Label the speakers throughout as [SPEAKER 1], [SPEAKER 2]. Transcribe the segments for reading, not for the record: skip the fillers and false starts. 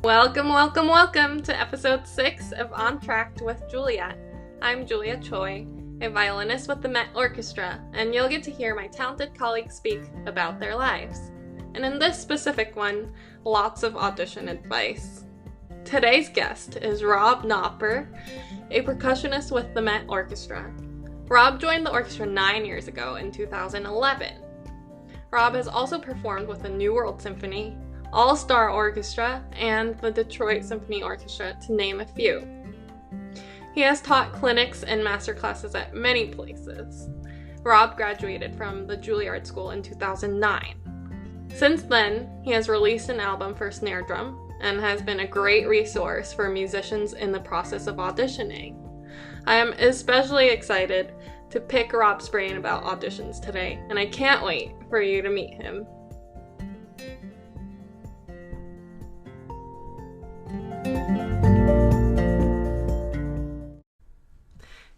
[SPEAKER 1] Welcome, welcome, welcome to episode 6 of Entr'acte with Juliet. I'm Julia Choi, a violinist with the Met Orchestra, and you'll get to hear my talented colleagues speak about their lives. And in this specific one, lots of audition advice. Today's guest is Rob Knopper, a percussionist with the Met Orchestra. Rob joined the orchestra 9 years ago in 2011. Rob has also performed with the New World Symphony, All-Star Orchestra, and the Detroit Symphony Orchestra, to name a few. He has taught clinics and masterclasses at many places. Rob graduated from the Juilliard School in 2009. Since then, he has released an album for snare drum and has been a great resource for musicians in the process of auditioning. I am especially excited to pick Rob's brain about auditions today, and I can't wait for you to meet him.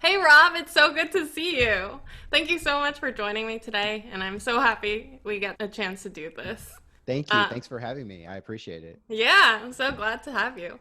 [SPEAKER 1] Hey Rob, it's so good to see you. Thank you so much for joining me today, and I'm so happy we get a chance to do this.
[SPEAKER 2] Thank you. Thanks for having me. I appreciate it.
[SPEAKER 1] Yeah, I'm so glad to have you.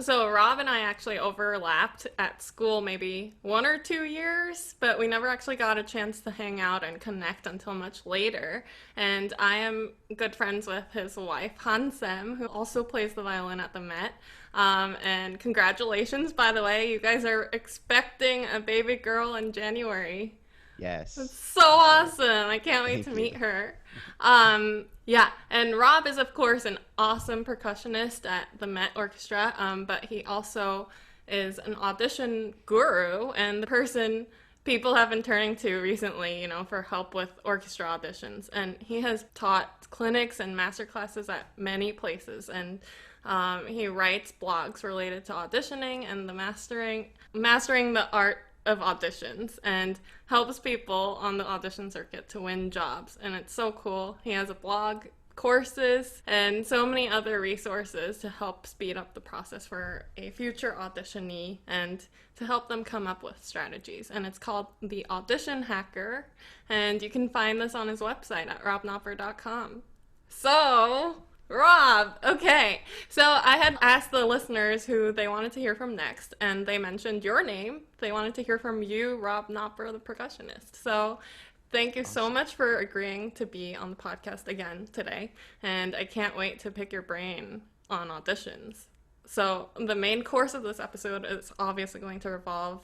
[SPEAKER 1] So Rob and I actually overlapped at school maybe 1 or 2 years, but we never actually got a chance to hang out and connect until much later. And I am good friends with his wife, Hansem, who also plays the violin at the Met. And congratulations, by the way, you guys are expecting a baby girl in January.
[SPEAKER 2] Yes.
[SPEAKER 1] It's so awesome. I can't wait to meet her. Yeah, and Rob is, of course, an awesome percussionist at the Met Orchestra, but he also is an audition guru and the person people have been turning to recently, for help with orchestra auditions. And he has taught clinics and masterclasses at many places, and he writes blogs related to auditioning and the mastering the art of auditions, and helps people on the audition circuit to win jobs. And it's so cool. He has a blog, courses, and so many other resources to help speed up the process for a future auditionee and to help them come up with strategies. And it's called the AuditionHacker, and you can find this on his website at robknopper.com. So Rob, okay, so I had asked the listeners who they wanted to hear from next, and they mentioned your name. They wanted to hear from you, Rob Knopper, the percussionist. So thank you so much for agreeing to be on the podcast again today, and I can't wait to pick your brain on auditions. So the main course of this episode is obviously going to revolve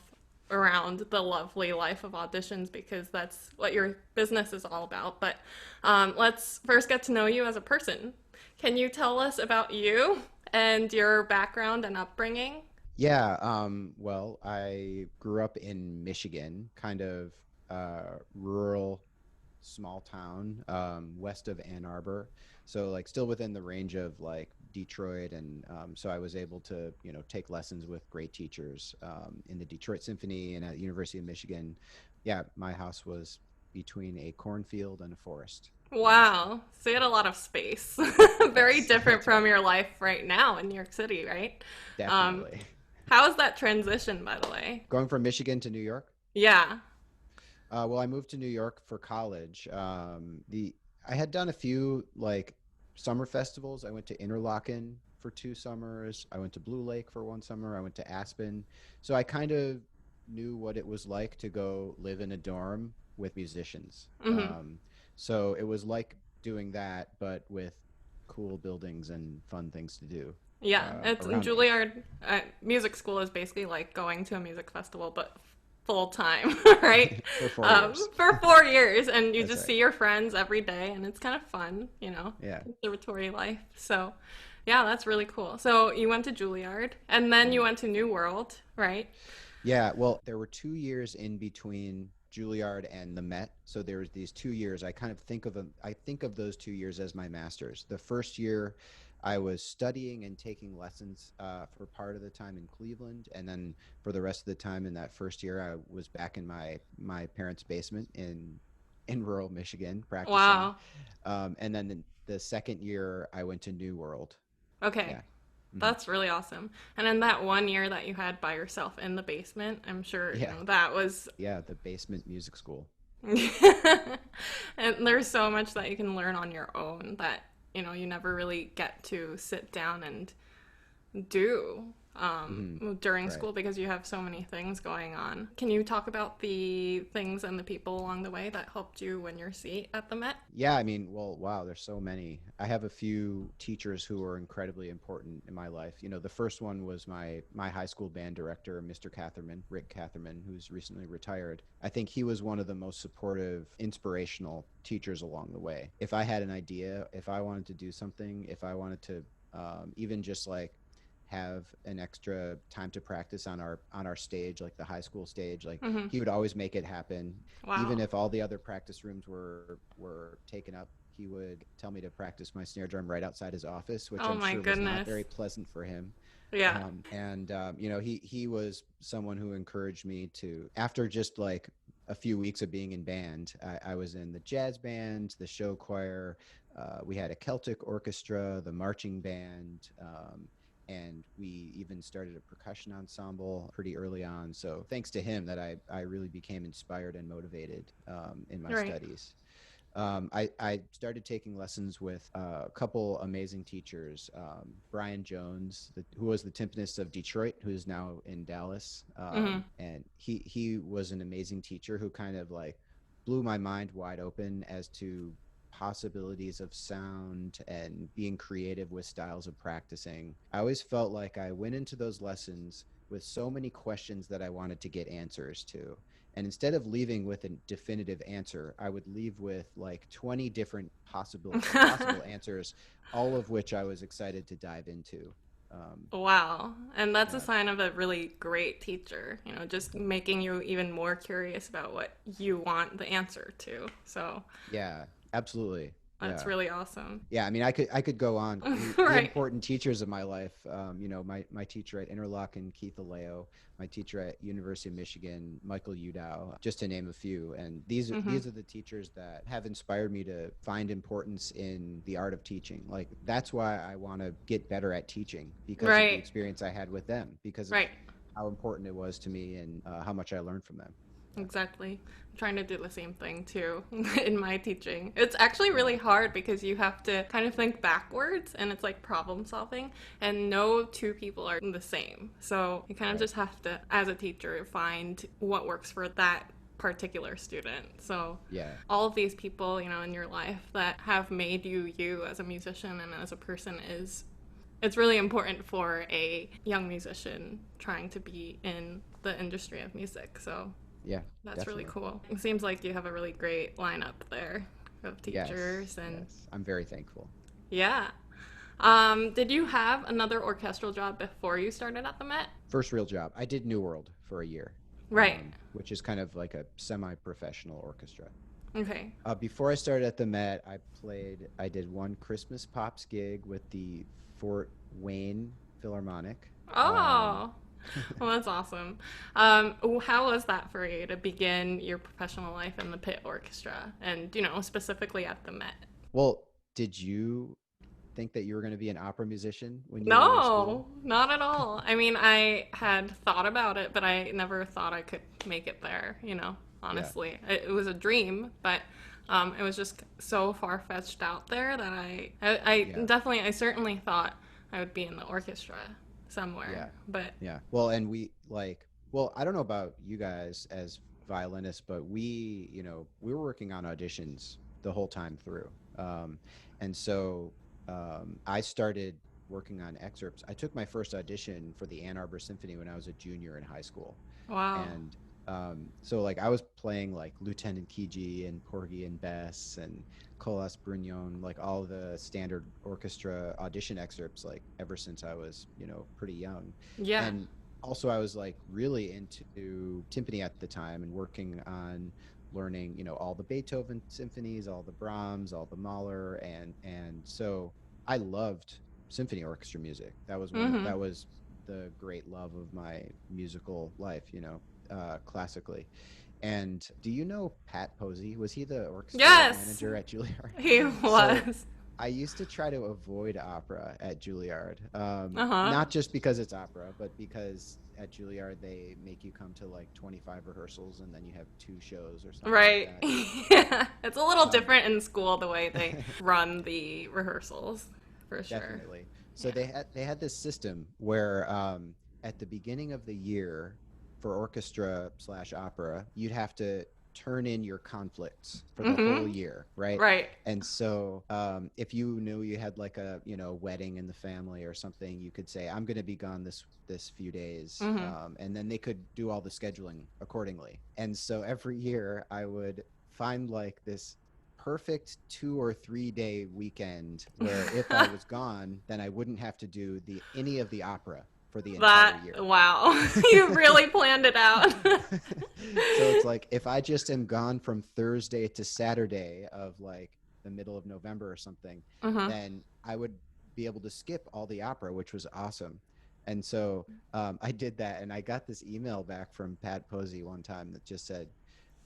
[SPEAKER 1] around the lovely life of auditions, because that's what your business is all about. But let's first get to know you as a person. Can you tell us about you and your background and upbringing?
[SPEAKER 2] Yeah, well, I grew up in Michigan, kind of rural, small town, west of Ann Arbor. So still within the range of Detroit. And so I was able to, take lessons with great teachers in the Detroit Symphony and at the University of Michigan. Yeah, my house was between a cornfield and a forest.
[SPEAKER 1] Wow. So you had a lot of space. Very different from your life right now in New York City, right?
[SPEAKER 2] Definitely.
[SPEAKER 1] How was that transition, by the way?
[SPEAKER 2] Going from Michigan to New York?
[SPEAKER 1] Yeah.
[SPEAKER 2] Well, I moved to New York for college. I had done a few summer festivals. I went to Interlochen for 2 summers. I went to Blue Lake for 1 summer. I went to Aspen. So I kind of knew what it was like to go live in a dorm with musicians.
[SPEAKER 1] Mm-hmm.
[SPEAKER 2] So it was like doing that, but with cool buildings and fun things to do.
[SPEAKER 1] Yeah, it's Juilliard music school is basically like going to a music festival, but full time, right?
[SPEAKER 2] For 4 years.
[SPEAKER 1] For 4 years, and you
[SPEAKER 2] That's
[SPEAKER 1] just
[SPEAKER 2] right.
[SPEAKER 1] see your friends every day, and it's kind of fun,
[SPEAKER 2] Yeah.
[SPEAKER 1] conservatory life. So, yeah, that's really cool. So you went to Juilliard, and then you went to New World, right?
[SPEAKER 2] Yeah, well, there were 2 years in between Juilliard and the Met. So there's these 2 years. I kind of think of those 2 years as my master's. The first year I was studying and taking lessons for part of the time in Cleveland, and then for the rest of the time in that first year I was back in my parents' basement in rural Michigan practicing.
[SPEAKER 1] Wow.
[SPEAKER 2] And then the second year I went to New World.
[SPEAKER 1] Okay.
[SPEAKER 2] Yeah.
[SPEAKER 1] That's really awesome. And in that 1 year that you had by yourself in the basement, I'm sure
[SPEAKER 2] Yeah.
[SPEAKER 1] that was
[SPEAKER 2] Yeah, the basement music school.
[SPEAKER 1] and there's so much that you can learn on your own that you never really get to sit down and do during
[SPEAKER 2] Right.
[SPEAKER 1] school because you have so many things going on. Can you talk about the things and the people along the way that helped you win your seat at the Met?
[SPEAKER 2] Yeah, I mean, well, wow, there's so many. I have a few teachers who were incredibly important in my life. The first one was my high school band director, Mr. Catherman, Rick Catherman, who's recently retired. I think he was one of the most supportive, inspirational teachers along the way. If I had an idea, if I wanted to do something, if I wanted to even just like have an extra time to practice on our stage, like the high school stage, like
[SPEAKER 1] Mm-hmm.
[SPEAKER 2] he would always make it happen. Even
[SPEAKER 1] Wow.
[SPEAKER 2] if all the other practice rooms were taken up, he would tell me to practice my snare drum right outside his office, which
[SPEAKER 1] Oh
[SPEAKER 2] I'm
[SPEAKER 1] my
[SPEAKER 2] sure was not
[SPEAKER 1] goodness.
[SPEAKER 2] very pleasant for him.
[SPEAKER 1] Yeah.
[SPEAKER 2] He was someone who encouraged me to, after just like a few weeks of being in band, I was in the jazz band, the show choir. We had a Celtic orchestra, the marching band, and we even started a percussion ensemble pretty early on. So thanks to him that I really became inspired and motivated in my
[SPEAKER 1] Right.
[SPEAKER 2] studies. I started taking lessons with a couple amazing teachers. Brian Jones, who was the timpanist of Detroit, who's now in Dallas,
[SPEAKER 1] Mm-hmm.
[SPEAKER 2] and he was an amazing teacher who kind of like blew my mind wide open as to possibilities of sound and being creative with styles of practicing. I always felt like I went into those lessons with so many questions that I wanted to get answers to. And instead of leaving with a definitive answer, I would leave with like 20 different possible answers, all of which I was excited to dive into.
[SPEAKER 1] Wow. And that's a
[SPEAKER 2] Yeah,
[SPEAKER 1] sign of a really great teacher, just making you even more curious about what you want the answer to. So
[SPEAKER 2] yeah, absolutely.
[SPEAKER 1] that's
[SPEAKER 2] Yeah.
[SPEAKER 1] really awesome.
[SPEAKER 2] Yeah, I mean, I could go on. The
[SPEAKER 1] Right.
[SPEAKER 2] important teachers of my life, my teacher at Interlochen, Keith Aleo, my teacher at University of Michigan, Michael Udow, just to name a few. And
[SPEAKER 1] Mm-hmm.
[SPEAKER 2] these are the teachers that have inspired me to find importance in the art of teaching. Like that's why I want to get better at teaching because of the
[SPEAKER 1] Right.
[SPEAKER 2] experience I had with them, because of
[SPEAKER 1] Right.
[SPEAKER 2] how important it was to me and how much I learned from them. Yeah,
[SPEAKER 1] Exactly. I'm trying to do the same thing too in my teaching. It's actually
[SPEAKER 2] yeah,
[SPEAKER 1] really hard because you have to kind of think backwards and it's like problem solving, and no two people are the same. So you kind of
[SPEAKER 2] right.
[SPEAKER 1] just have to, as a teacher, find what works for that particular student. So
[SPEAKER 2] Yeah,
[SPEAKER 1] all of these people, in your life that have made you you as a musician and as a person is it's really important for a young musician trying to be in the industry of music. So
[SPEAKER 2] yeah,
[SPEAKER 1] that's really
[SPEAKER 2] definitely.
[SPEAKER 1] cool. It seems like you have a really great lineup there of
[SPEAKER 2] Yes,
[SPEAKER 1] teachers and
[SPEAKER 2] yes. I'm very thankful.
[SPEAKER 1] yeah. Did you have another orchestral job before you started at the Met?
[SPEAKER 2] First real job. I did New World for a year,
[SPEAKER 1] Right.
[SPEAKER 2] which is kind of like a semi-professional orchestra.
[SPEAKER 1] Okay.
[SPEAKER 2] Before I started at the Met, I did one Christmas Pops gig with the Fort Wayne Philharmonic. Um,
[SPEAKER 1] Oh, well, that's awesome. How was that for you to begin your professional life in the pit orchestra and, specifically at the Met?
[SPEAKER 2] well, did you think that you were going to be an opera musician when you were in school?
[SPEAKER 1] No, not at all. I mean, I had thought about it, but I never thought I could make it there,
[SPEAKER 2] Yeah,
[SPEAKER 1] honestly. It was a dream, but it was just so far fetched out there that
[SPEAKER 2] yeah,
[SPEAKER 1] I certainly thought I would be in the orchestra
[SPEAKER 2] yeah,
[SPEAKER 1] somewhere. But
[SPEAKER 2] yeah. Well, and well, I don't know about you guys as violinists, but we were working on auditions the whole time through. And so I started working on excerpts. I took my first audition for the Ann Arbor Symphony when I was a junior in high school.
[SPEAKER 1] wow.
[SPEAKER 2] And so like I was playing like Lieutenant Kiji and Porgy and Bess and Colas Brugnon, like all the standard orchestra audition excerpts, like ever since I was, pretty young.
[SPEAKER 1] Yeah.
[SPEAKER 2] And also I was like really into timpani at the time and working on learning, all the Beethoven symphonies, all the Brahms, all the Mahler, and so I loved symphony orchestra music.
[SPEAKER 1] Mm-hmm.
[SPEAKER 2] That was the great love of my musical life, classically. And do you know Pat Posey? Was he the orchestra
[SPEAKER 1] Yes,
[SPEAKER 2] manager at Juilliard?
[SPEAKER 1] he
[SPEAKER 2] So
[SPEAKER 1] was.
[SPEAKER 2] I used to try to avoid opera at Juilliard,
[SPEAKER 1] Uh-huh.
[SPEAKER 2] not just because it's opera, but because at Juilliard they make you come to like 25 rehearsals and then you have two shows or something like
[SPEAKER 1] Right.
[SPEAKER 2] that.
[SPEAKER 1] Yeah. It's a little
[SPEAKER 2] Um,
[SPEAKER 1] different in school the way they run the rehearsals, for sure.
[SPEAKER 2] Definitely. So
[SPEAKER 1] Yeah.
[SPEAKER 2] they had this system where at the beginning of the year for orchestra slash opera, you'd have to turn in your conflicts for the whole
[SPEAKER 1] Mm-hmm.
[SPEAKER 2] year, right?
[SPEAKER 1] Right.
[SPEAKER 2] And so if you knew you had like a wedding in the family or something, you could say, I'm going to be gone this few days,
[SPEAKER 1] Mm-hmm.
[SPEAKER 2] and then they could do all the scheduling accordingly. And so every year I would find like this perfect 2 or 3 day weekend where if I was gone, then I wouldn't have to do the any of the opera for the entire
[SPEAKER 1] That,
[SPEAKER 2] year.
[SPEAKER 1] wow. You really planned it out.
[SPEAKER 2] So it's like if I just am gone from Thursday to Saturday of like the middle of November or something,
[SPEAKER 1] Mm-hmm.
[SPEAKER 2] then I would be able to skip all the opera, which was awesome. And so I did that, and I got this email back from Pat Posey one time that just said,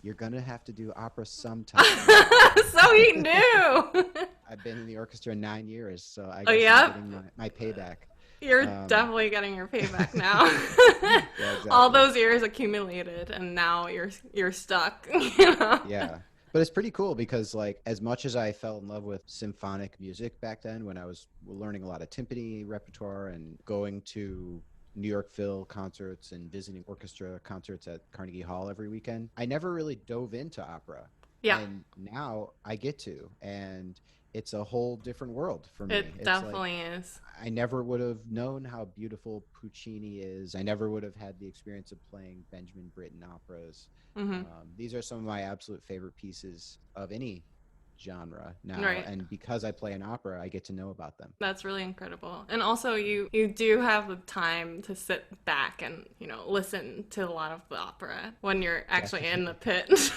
[SPEAKER 2] "You're gonna have to do opera sometime now."
[SPEAKER 1] So he knew.
[SPEAKER 2] I've been in the orchestra 9 years, so I
[SPEAKER 1] Oh,
[SPEAKER 2] guess I'm
[SPEAKER 1] yep.
[SPEAKER 2] getting my payback.
[SPEAKER 1] You're
[SPEAKER 2] Um,
[SPEAKER 1] definitely getting your payback now.
[SPEAKER 2] yeah,
[SPEAKER 1] All
[SPEAKER 2] exactly.
[SPEAKER 1] those years accumulated, and now you're stuck. You know?
[SPEAKER 2] Yeah. But it's pretty cool because like as much as I fell in love with symphonic music back then when I was learning a lot of timpani repertoire and going to New York Phil concerts and visiting orchestra concerts at Carnegie Hall every weekend, I never really dove into opera.
[SPEAKER 1] Yeah,
[SPEAKER 2] And now I get to, and it's a whole different world for me.
[SPEAKER 1] it
[SPEAKER 2] It's like
[SPEAKER 1] definitely is.
[SPEAKER 2] I never would have known how beautiful Puccini is. I never would have had the experience of playing Benjamin Britten operas.
[SPEAKER 1] Hmm.
[SPEAKER 2] These are some of my absolute favorite pieces of any genre now,
[SPEAKER 1] Right.
[SPEAKER 2] and because I play an opera, I get to know about them.
[SPEAKER 1] That's really incredible. And also you do have the time to sit back and, listen to a lot of the opera when you're actually in the
[SPEAKER 2] Definitely.
[SPEAKER 1] pit.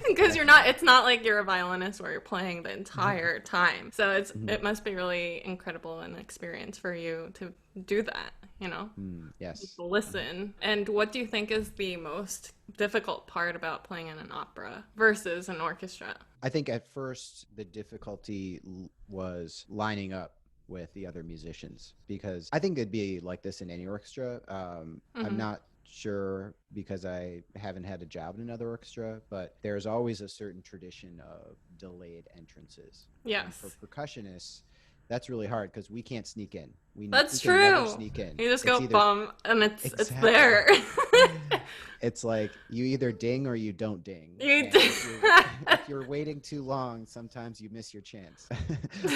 [SPEAKER 1] Because it's not like you're a violinist where you're playing the entire time. So
[SPEAKER 2] Mhm.
[SPEAKER 1] it must be really incredible an experience for you to do that,
[SPEAKER 2] Yes.
[SPEAKER 1] listen. And what do you think is the most difficult part about playing in an opera versus an orchestra?
[SPEAKER 2] I think at first the difficulty was lining up with the other musicians because I think it'd be like this in any orchestra. I'm
[SPEAKER 1] Hmm.
[SPEAKER 2] not sure because I haven't had a job in another orchestra, but there's always a certain tradition of delayed entrances. And for
[SPEAKER 1] Yes.
[SPEAKER 2] percussionists, that's really hard because we can't sneak in. We
[SPEAKER 1] That's
[SPEAKER 2] can never
[SPEAKER 1] true.
[SPEAKER 2] sneak in.
[SPEAKER 1] You just
[SPEAKER 2] It's
[SPEAKER 1] go
[SPEAKER 2] either
[SPEAKER 1] bum and it's
[SPEAKER 2] exactly.
[SPEAKER 1] there.
[SPEAKER 2] It's like you either ding or you don't ding.
[SPEAKER 1] You
[SPEAKER 2] And
[SPEAKER 1] do.
[SPEAKER 2] if you're waiting too long, sometimes you miss your chance.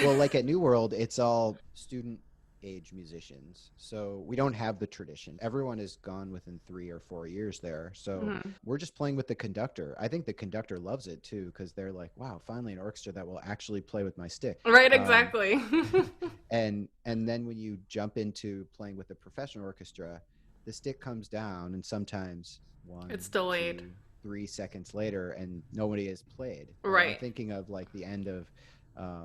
[SPEAKER 2] Well, like at New World, it's all student age musicians. So we don't have the tradition. Everyone is gone within 3 or 4 years there. So
[SPEAKER 1] Mhm.
[SPEAKER 2] we're just playing with the conductor. I think the conductor loves it too because they're like, wow, finally an orchestra that will actually play with my stick.
[SPEAKER 1] Right,
[SPEAKER 2] Um,
[SPEAKER 1] exactly.
[SPEAKER 2] and then when you jump into playing with a professional orchestra, the stick comes down, and sometimes one,
[SPEAKER 1] It's delayed.
[SPEAKER 2] 2, 3 seconds later, and nobody has played. Or I'm
[SPEAKER 1] Right.
[SPEAKER 2] thinking of like the end of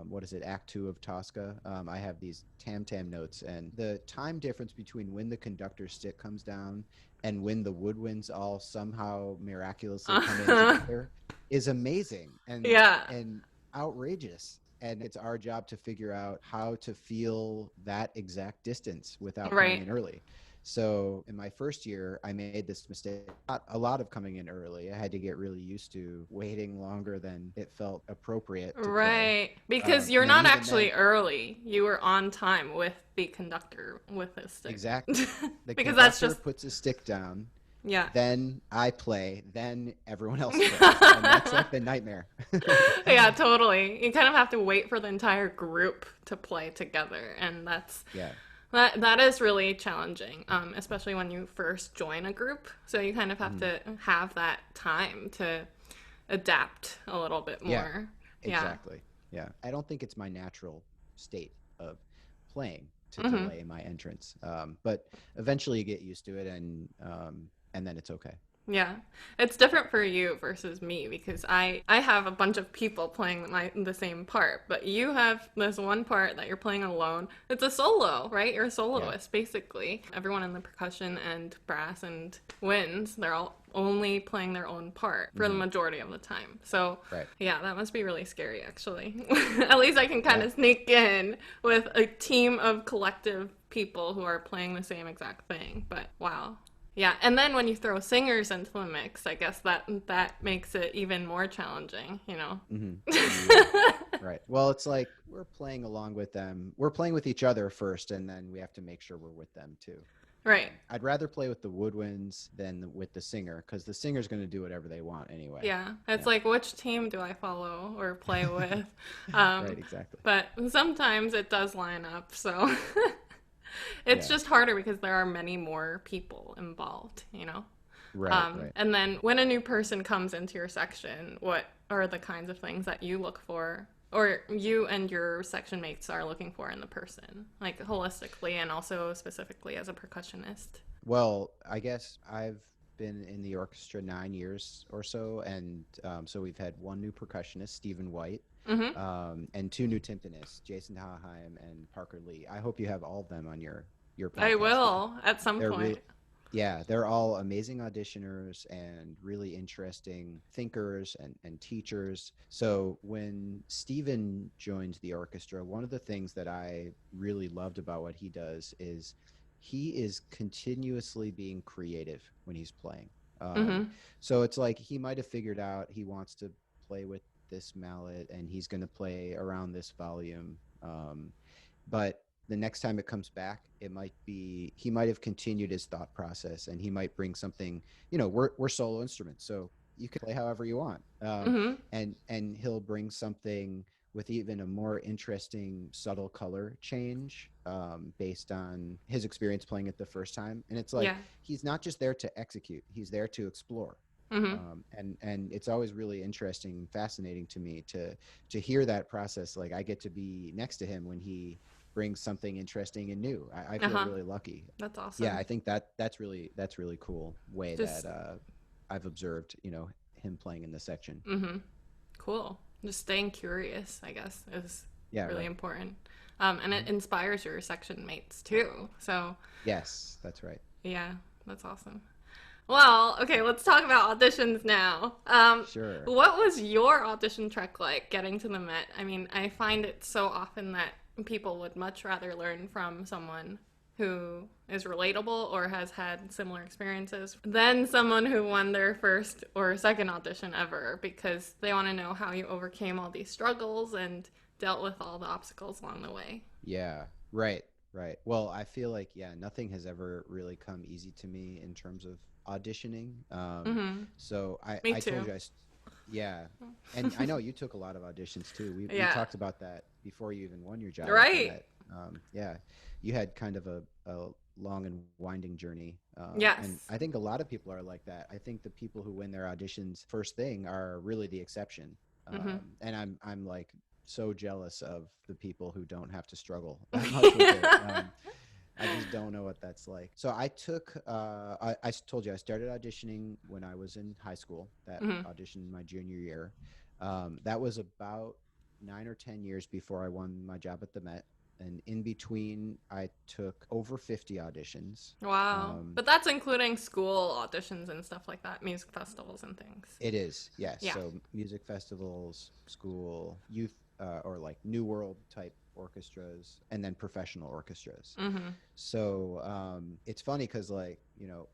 [SPEAKER 2] what is it, Act Two of Tosca. I have these tam tam notes, and the time difference between when the conductor's stick comes down and when the woodwinds all somehow miraculously come in
[SPEAKER 1] Uh-huh.
[SPEAKER 2] together is amazing
[SPEAKER 1] Yeah.
[SPEAKER 2] and outrageous. And it's our job to figure out how to feel that exact distance without coming
[SPEAKER 1] Right.
[SPEAKER 2] in early. So in my first year, I made this mistake. Not a lot of coming in early. I had to get really used to waiting longer than it felt appropriate to play.
[SPEAKER 1] Right. Because you're
[SPEAKER 2] And then
[SPEAKER 1] not
[SPEAKER 2] even
[SPEAKER 1] actually
[SPEAKER 2] then,
[SPEAKER 1] early. You were on time with the conductor with his stick.
[SPEAKER 2] exactly. The
[SPEAKER 1] Because that's
[SPEAKER 2] conductor
[SPEAKER 1] just,
[SPEAKER 2] puts his stick down,
[SPEAKER 1] yeah.
[SPEAKER 2] then I play, then everyone else plays. And that's like the nightmare.
[SPEAKER 1] Yeah, totally. You kind of have to wait for the entire group to play together, and
[SPEAKER 2] Yeah.
[SPEAKER 1] that is really challenging, especially when you first join a group. So you kind of have
[SPEAKER 2] Mhm.
[SPEAKER 1] to have that time to adapt a little bit
[SPEAKER 2] Yeah.
[SPEAKER 1] more. Yeah.
[SPEAKER 2] Exactly. Yeah. I don't think it's my natural state of playing to
[SPEAKER 1] Hmm.
[SPEAKER 2] delay my entrance. But eventually you get used to it, and then it's okay.
[SPEAKER 1] Yeah, it's different for you versus me because I have a bunch of people playing the same part, but you have this one part that you're playing alone. It's a solo, right? You're a
[SPEAKER 2] Yeah.
[SPEAKER 1] soloist basically. Everyone in the percussion and brass and winds, they're all only playing their own part for the
[SPEAKER 2] Hmm.
[SPEAKER 1] majority of the time. So,
[SPEAKER 2] Right.
[SPEAKER 1] yeah, that must be really scary actually. At least I can kind
[SPEAKER 2] Yeah.
[SPEAKER 1] of sneak in with a team of collective people who are playing the same exact thing. But wow. Yeah, and then when you throw singers into the mix, I guess that makes it even more challenging, you know.
[SPEAKER 2] Yeah, right. Well, it's like we're playing along with them. We're playing with each other first, and then we have to make sure we're with them too.
[SPEAKER 1] Right.
[SPEAKER 2] I'd rather play with the woodwinds than with the singer because the singer's going to do whatever they want anyway.
[SPEAKER 1] Yeah. It's
[SPEAKER 2] Yeah.
[SPEAKER 1] like which team do I follow or play with?
[SPEAKER 2] Right.
[SPEAKER 1] Um,
[SPEAKER 2] Exactly.
[SPEAKER 1] but sometimes it does line up, so it's
[SPEAKER 2] Yeah.
[SPEAKER 1] just harder because there are many more people involved, you know.
[SPEAKER 2] Right. Right.
[SPEAKER 1] And then when a new person comes into your section, what are the kinds of things that you look for, or you and your section mates are looking for in the person, like holistically and also specifically as a percussionist?
[SPEAKER 2] Well, I guess I've been in the orchestra 9 years or so, and so we've had one new percussionist, Stephen White,
[SPEAKER 1] Mm-hmm.
[SPEAKER 2] and two new timpanists, Jason Haheim and Parker Lee. I hope you have all of them on your
[SPEAKER 1] I
[SPEAKER 2] podcast because
[SPEAKER 1] will at some
[SPEAKER 2] they're
[SPEAKER 1] point.
[SPEAKER 2] really, yeah, they're all amazing auditioners and really interesting thinkers and teachers. So when Stephen joined the orchestra, one of the things that I really loved about what he does is he is continuously being creative when he's playing. Um,
[SPEAKER 1] Mm-hmm.
[SPEAKER 2] so it's like he might have figured out he wants to play with this mallet and he's going to play around this volume. But the next time it comes back, it might be he might have continued his thought process and he might bring something. We're solo instruments, so you can play however you want.
[SPEAKER 1] Mm-hmm.
[SPEAKER 2] And he'll bring something with even a more interesting subtle color change based on his experience playing it the first time. And it's like
[SPEAKER 1] Yeah.
[SPEAKER 2] he's not just there to execute; he's there to explore.
[SPEAKER 1] Mm-hmm.
[SPEAKER 2] And it's always really interesting and fascinating to me to hear that process. Like I get to be next to him when he brings something interesting and new. I feel
[SPEAKER 1] Uh-huh.
[SPEAKER 2] really lucky.
[SPEAKER 1] That's
[SPEAKER 2] Yeah,
[SPEAKER 1] awesome.
[SPEAKER 2] I think that's really cool way
[SPEAKER 1] Just
[SPEAKER 2] that I've observed, him playing in the section.
[SPEAKER 1] mm-hmm. Cool. Just staying curious, I guess, is
[SPEAKER 2] Yeah,
[SPEAKER 1] really
[SPEAKER 2] right.
[SPEAKER 1] important. And it
[SPEAKER 2] Mhm.
[SPEAKER 1] inspires your section mates too. So,
[SPEAKER 2] Yes, that's right.
[SPEAKER 1] yeah, that's awesome. Well, okay, let's talk about auditions now.
[SPEAKER 2] Sure.
[SPEAKER 1] What was your audition trek like getting to the Met? I mean, I find it so often that people would much rather learn from someone who is relatable or has had similar experiences than someone who won their first or second audition ever because they want to know how you overcame all these struggles and dealt with all the obstacles along the way.
[SPEAKER 2] Yeah, right, right. Well, I feel like, yeah, nothing has ever really come easy to me in terms of auditioning.
[SPEAKER 1] Mm-hmm.
[SPEAKER 2] So
[SPEAKER 1] Me
[SPEAKER 2] I told
[SPEAKER 1] too.
[SPEAKER 2] you, yeah. And I know you took a lot of auditions too. We
[SPEAKER 1] Yeah.
[SPEAKER 2] talked about that before you even won your job at the
[SPEAKER 1] Right.
[SPEAKER 2] Met. Yeah, you had kind of a long and winding journey. And
[SPEAKER 1] Yes.
[SPEAKER 2] I think a lot of people are like that. I think the people who win their auditions first thing are really the exception.
[SPEAKER 1] Mm-hmm.
[SPEAKER 2] And I'm like so jealous of the people who don't have to struggle that much with it. I just don't know what that's like. So I told you I started auditioning when I was in high school. That
[SPEAKER 1] Mm-hmm.
[SPEAKER 2] auditioned my junior year. That was about 9 or 10 years before I won my job at the Met. And in between, I took over 50 auditions.
[SPEAKER 1] Wow.
[SPEAKER 2] Um,
[SPEAKER 1] But that's including school auditions and stuff like that, music festivals and things.
[SPEAKER 2] it is, yes.
[SPEAKER 1] Yeah.
[SPEAKER 2] So music festivals, school, youth, or like New World type orchestras, and then professional orchestras.
[SPEAKER 1] Mm-hmm.
[SPEAKER 2] So it's funny because, like,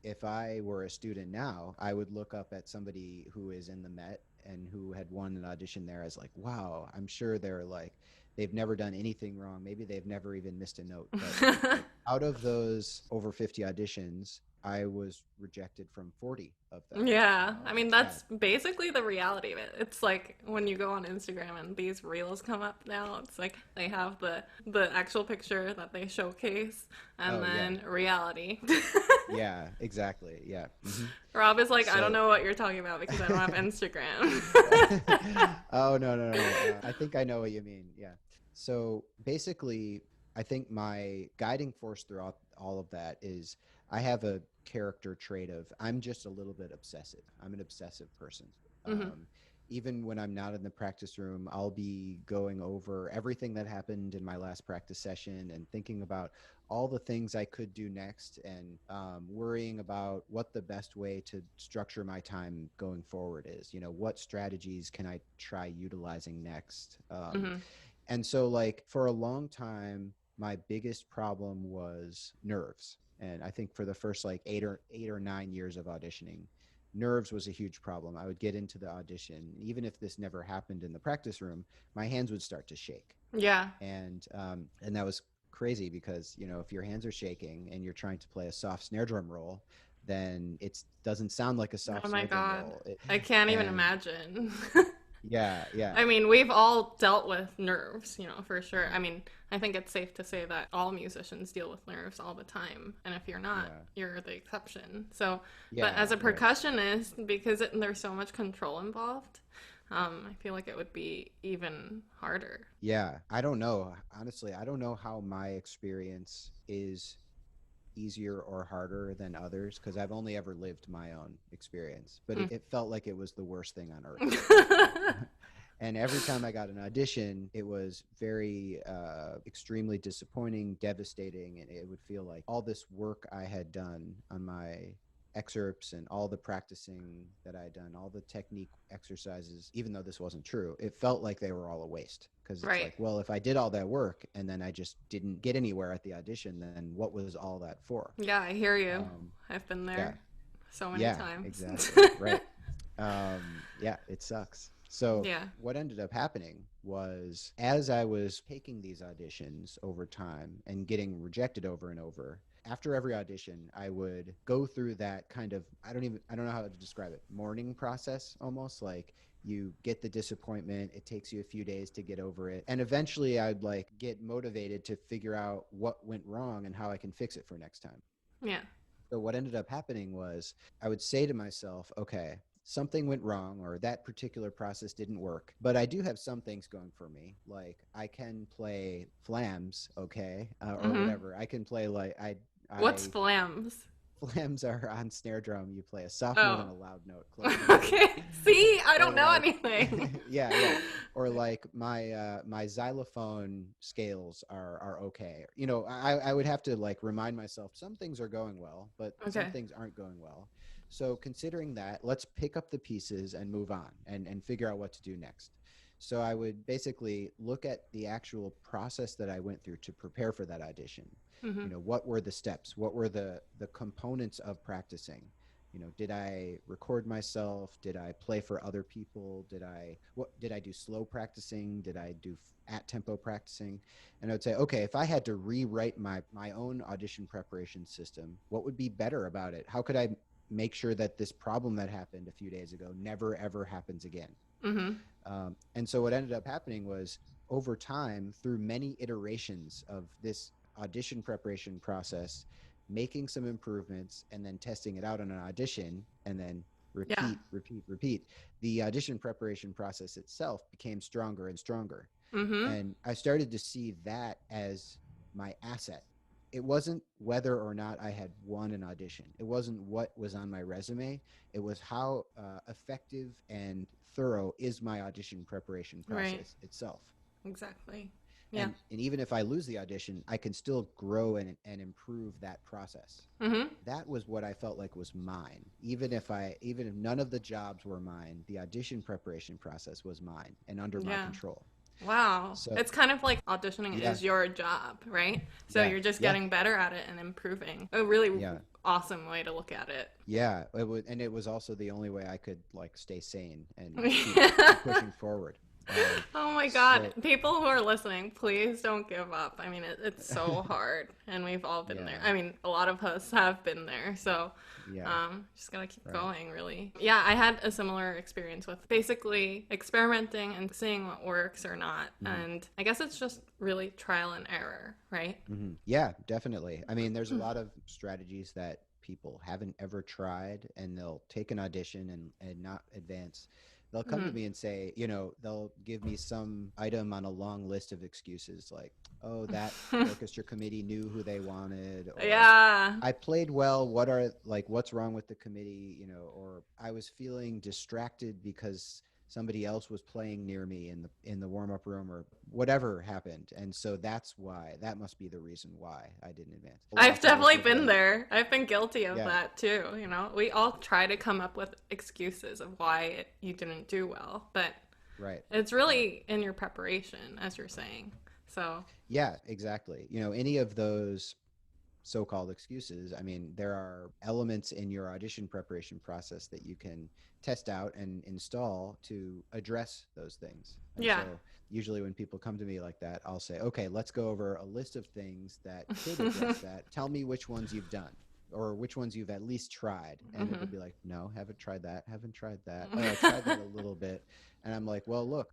[SPEAKER 2] if I were a student now, I would look up at somebody who is in the Met and who had won an audition there as like, wow, I'm sure they're like, they've never done anything wrong. Maybe they've never even missed a note. But like out of those over 50 auditions, I was rejected from 40 of them.
[SPEAKER 1] Yeah. I mean,
[SPEAKER 2] Yeah,
[SPEAKER 1] that's basically the reality of it. It's like when you go on Instagram and these reels come up now, it's like they have the actual picture that they showcase and
[SPEAKER 2] oh yeah,
[SPEAKER 1] then reality.
[SPEAKER 2] yeah, exactly, yeah.
[SPEAKER 1] Rob is like, I don't
[SPEAKER 2] So
[SPEAKER 1] know what you're talking about because I don't have Instagram.
[SPEAKER 2] oh no, no, no. I think I know what you mean. Yeah. So basically, I think my guiding force throughout all of that is I have a character trait of I'm just a little bit obsessive. I'm an obsessive person.
[SPEAKER 1] Mm-hmm.
[SPEAKER 2] Um, Even when I'm not in the practice room, I'll be going over everything that happened in my last practice session and thinking about all the things I could do next and worrying about what the best way to structure my time going forward is. What strategies can I try utilizing next?
[SPEAKER 1] Mm-hmm.
[SPEAKER 2] And so, like, for a long time, my biggest problem was nerves. And I think for the first like 8 or 9 years of auditioning, nerves was a huge problem. I would get into the audition, even if this never happened in the practice room, my hands would start to shake.
[SPEAKER 1] Yeah.
[SPEAKER 2] And that was crazy because, you know, if your hands are shaking and you're trying to play a soft snare drum roll, then it doesn't sound like a soft
[SPEAKER 1] Oh my
[SPEAKER 2] snare drum
[SPEAKER 1] God.
[SPEAKER 2] roll.
[SPEAKER 1] I can't even
[SPEAKER 2] And
[SPEAKER 1] imagine.
[SPEAKER 2] yeah.
[SPEAKER 1] I mean, we've all dealt with nerves, you know, for sure. I mean, I think it's safe to say that all musicians deal with nerves all the time. And if you're not,
[SPEAKER 2] Yeah.
[SPEAKER 1] you're the exception. So, but
[SPEAKER 2] Yeah,
[SPEAKER 1] as a
[SPEAKER 2] right.
[SPEAKER 1] percussionist, because there's so much control involved, I feel like it would be even harder.
[SPEAKER 2] Yeah, I don't know. Honestly, I don't know how my experience is easier or harder than others because I've only ever lived my own experience, but it felt like it was the worst thing on earth. And every time I got an audition, it was very extremely disappointing, devastating, and it would feel like all this work I had done on my excerpts and all the practicing that I had done, all the technique exercises, even though this wasn't true, it felt like they were all a waste. Because it's
[SPEAKER 1] Right.
[SPEAKER 2] like, well, if I did all that work and then I just didn't get anywhere at the audition, then what was all that for?
[SPEAKER 1] Yeah, I hear you.
[SPEAKER 2] Um,
[SPEAKER 1] I've been
[SPEAKER 2] yeah,
[SPEAKER 1] there so many
[SPEAKER 2] yeah,
[SPEAKER 1] times.
[SPEAKER 2] exactly. Right. Yeah, it sucks. So
[SPEAKER 1] Yeah.
[SPEAKER 2] what ended up happening was as I was taking these auditions over time and getting rejected over and over, after every audition, I would go through that kind of, I don't know how to describe it, mourning process almost. Like you get the disappointment, it takes you a few days to get over it. And eventually I'd like get motivated to figure out what went wrong and how I can fix it for next time.
[SPEAKER 1] Yeah.
[SPEAKER 2] So what ended up happening was I would say to myself, okay, something went wrong or that particular process didn't work, but I do have some things going for me. Like I can play flams, okay, or
[SPEAKER 1] Hmm.
[SPEAKER 2] whatever. I can play like
[SPEAKER 1] What's
[SPEAKER 2] I
[SPEAKER 1] flams?
[SPEAKER 2] flams are on snare drum. You play a soft note
[SPEAKER 1] Oh.
[SPEAKER 2] and a loud note close together.
[SPEAKER 1] Okay. See, I
[SPEAKER 2] Or
[SPEAKER 1] don't know
[SPEAKER 2] like
[SPEAKER 1] anything.
[SPEAKER 2] yeah. Or like my xylophone scales are okay. You know, I would have to like remind myself some things are going well, but some
[SPEAKER 1] Okay.
[SPEAKER 2] things aren't going well. So considering that, let's pick up the pieces and move on and figure out what to do next. So I would basically look at the actual process that I went through to prepare for that audition.
[SPEAKER 1] Hmm.
[SPEAKER 2] You know, what were the steps? What were the components of practicing? You know, did I record myself? Did I play for other people? Did I do slow practicing? Did I do at tempo practicing? And I would say, okay, if I had to rewrite my own audition preparation system, what would be better about it? How could I make sure that this problem that happened a few days ago never ever happens again?
[SPEAKER 1] Hmm.
[SPEAKER 2] And so what ended up happening was over time, through many iterations of this audition preparation process, making some improvements and then testing it out on an audition and then
[SPEAKER 1] Yeah.
[SPEAKER 2] repeat. The audition preparation process itself became stronger and stronger.
[SPEAKER 1] Hmm.
[SPEAKER 2] And I started to see that as my asset. It wasn't whether or not I had won an audition. It wasn't what was on my resume. It was how effective and thorough is my audition preparation
[SPEAKER 1] Right.
[SPEAKER 2] process itself.
[SPEAKER 1] Exactly. Yeah.
[SPEAKER 2] And even if I lose the audition, I can still grow and improve that process.
[SPEAKER 1] Hmm.
[SPEAKER 2] That was what I felt like was mine. Even if none of the jobs were mine, the audition preparation process was mine and under my
[SPEAKER 1] Yeah.
[SPEAKER 2] control.
[SPEAKER 1] Wow.
[SPEAKER 2] So
[SPEAKER 1] It's kind of like auditioning
[SPEAKER 2] yeah,
[SPEAKER 1] is your job, right? So
[SPEAKER 2] yeah,
[SPEAKER 1] you're just
[SPEAKER 2] yeah,
[SPEAKER 1] getting better at it and improving. A really
[SPEAKER 2] yeah.
[SPEAKER 1] awesome way to look at it.
[SPEAKER 2] Yeah, and it was also the only way I could like stay sane and keep
[SPEAKER 1] Yeah.
[SPEAKER 2] pushing forward.
[SPEAKER 1] Oh my God.
[SPEAKER 2] So
[SPEAKER 1] People who are listening, please don't give up. I mean, it's so hard, and we've all been there.
[SPEAKER 2] yeah,
[SPEAKER 1] I mean, a lot of us have been there. So,
[SPEAKER 2] yeah,
[SPEAKER 1] just gotta keep
[SPEAKER 2] right.
[SPEAKER 1] going, really. Yeah, I had a similar experience with basically experimenting and seeing what works or not.
[SPEAKER 2] Hmm.
[SPEAKER 1] And I guess it's just really trial and error, right?
[SPEAKER 2] Hmm. Yeah, definitely. I mean, there's a lot of strategies that people haven't ever tried, and they'll take an audition and not advance. They'll come to
[SPEAKER 1] Mm-hmm.
[SPEAKER 2] me and say, you know, they'll give me some item on a long list of excuses like, oh, that orchestra committee knew who they wanted, or
[SPEAKER 1] Yeah.
[SPEAKER 2] I played well. What's wrong with the committee? You know, or I was feeling distracted because somebody else was playing near me in the warm up room, or whatever happened. And so that must be the reason why I didn't advance. A lot
[SPEAKER 1] I've
[SPEAKER 2] of times
[SPEAKER 1] definitely
[SPEAKER 2] with
[SPEAKER 1] been
[SPEAKER 2] like,
[SPEAKER 1] there. I've been guilty of
[SPEAKER 2] yeah,
[SPEAKER 1] that too. You know, we all try to come up with excuses of why you didn't do well, but
[SPEAKER 2] right,
[SPEAKER 1] it's
[SPEAKER 2] right.
[SPEAKER 1] really in your preparation, as you're saying. So,
[SPEAKER 2] Yeah, exactly. You know, any of those so-called excuses. I mean, there are elements in your audition preparation process that you can test out and install to address those things. And
[SPEAKER 1] Yeah.
[SPEAKER 2] so usually when people come to me like that, I'll say, okay, let's go over a list of things that could address that. Tell me which ones you've done or which ones you've at least tried. And it'll be like, no, haven't tried that. Haven't tried that. Oh, I tried that a little bit. And I'm like, well, look,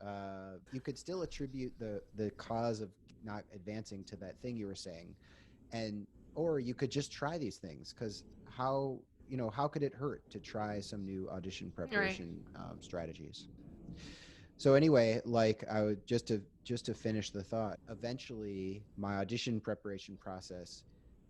[SPEAKER 2] you could still attribute the cause of not advancing to that thing you were saying. And or you could just try these things, because how could it hurt to try some new audition preparation strategies? So anyway, like I would just to finish the thought, eventually my audition preparation process,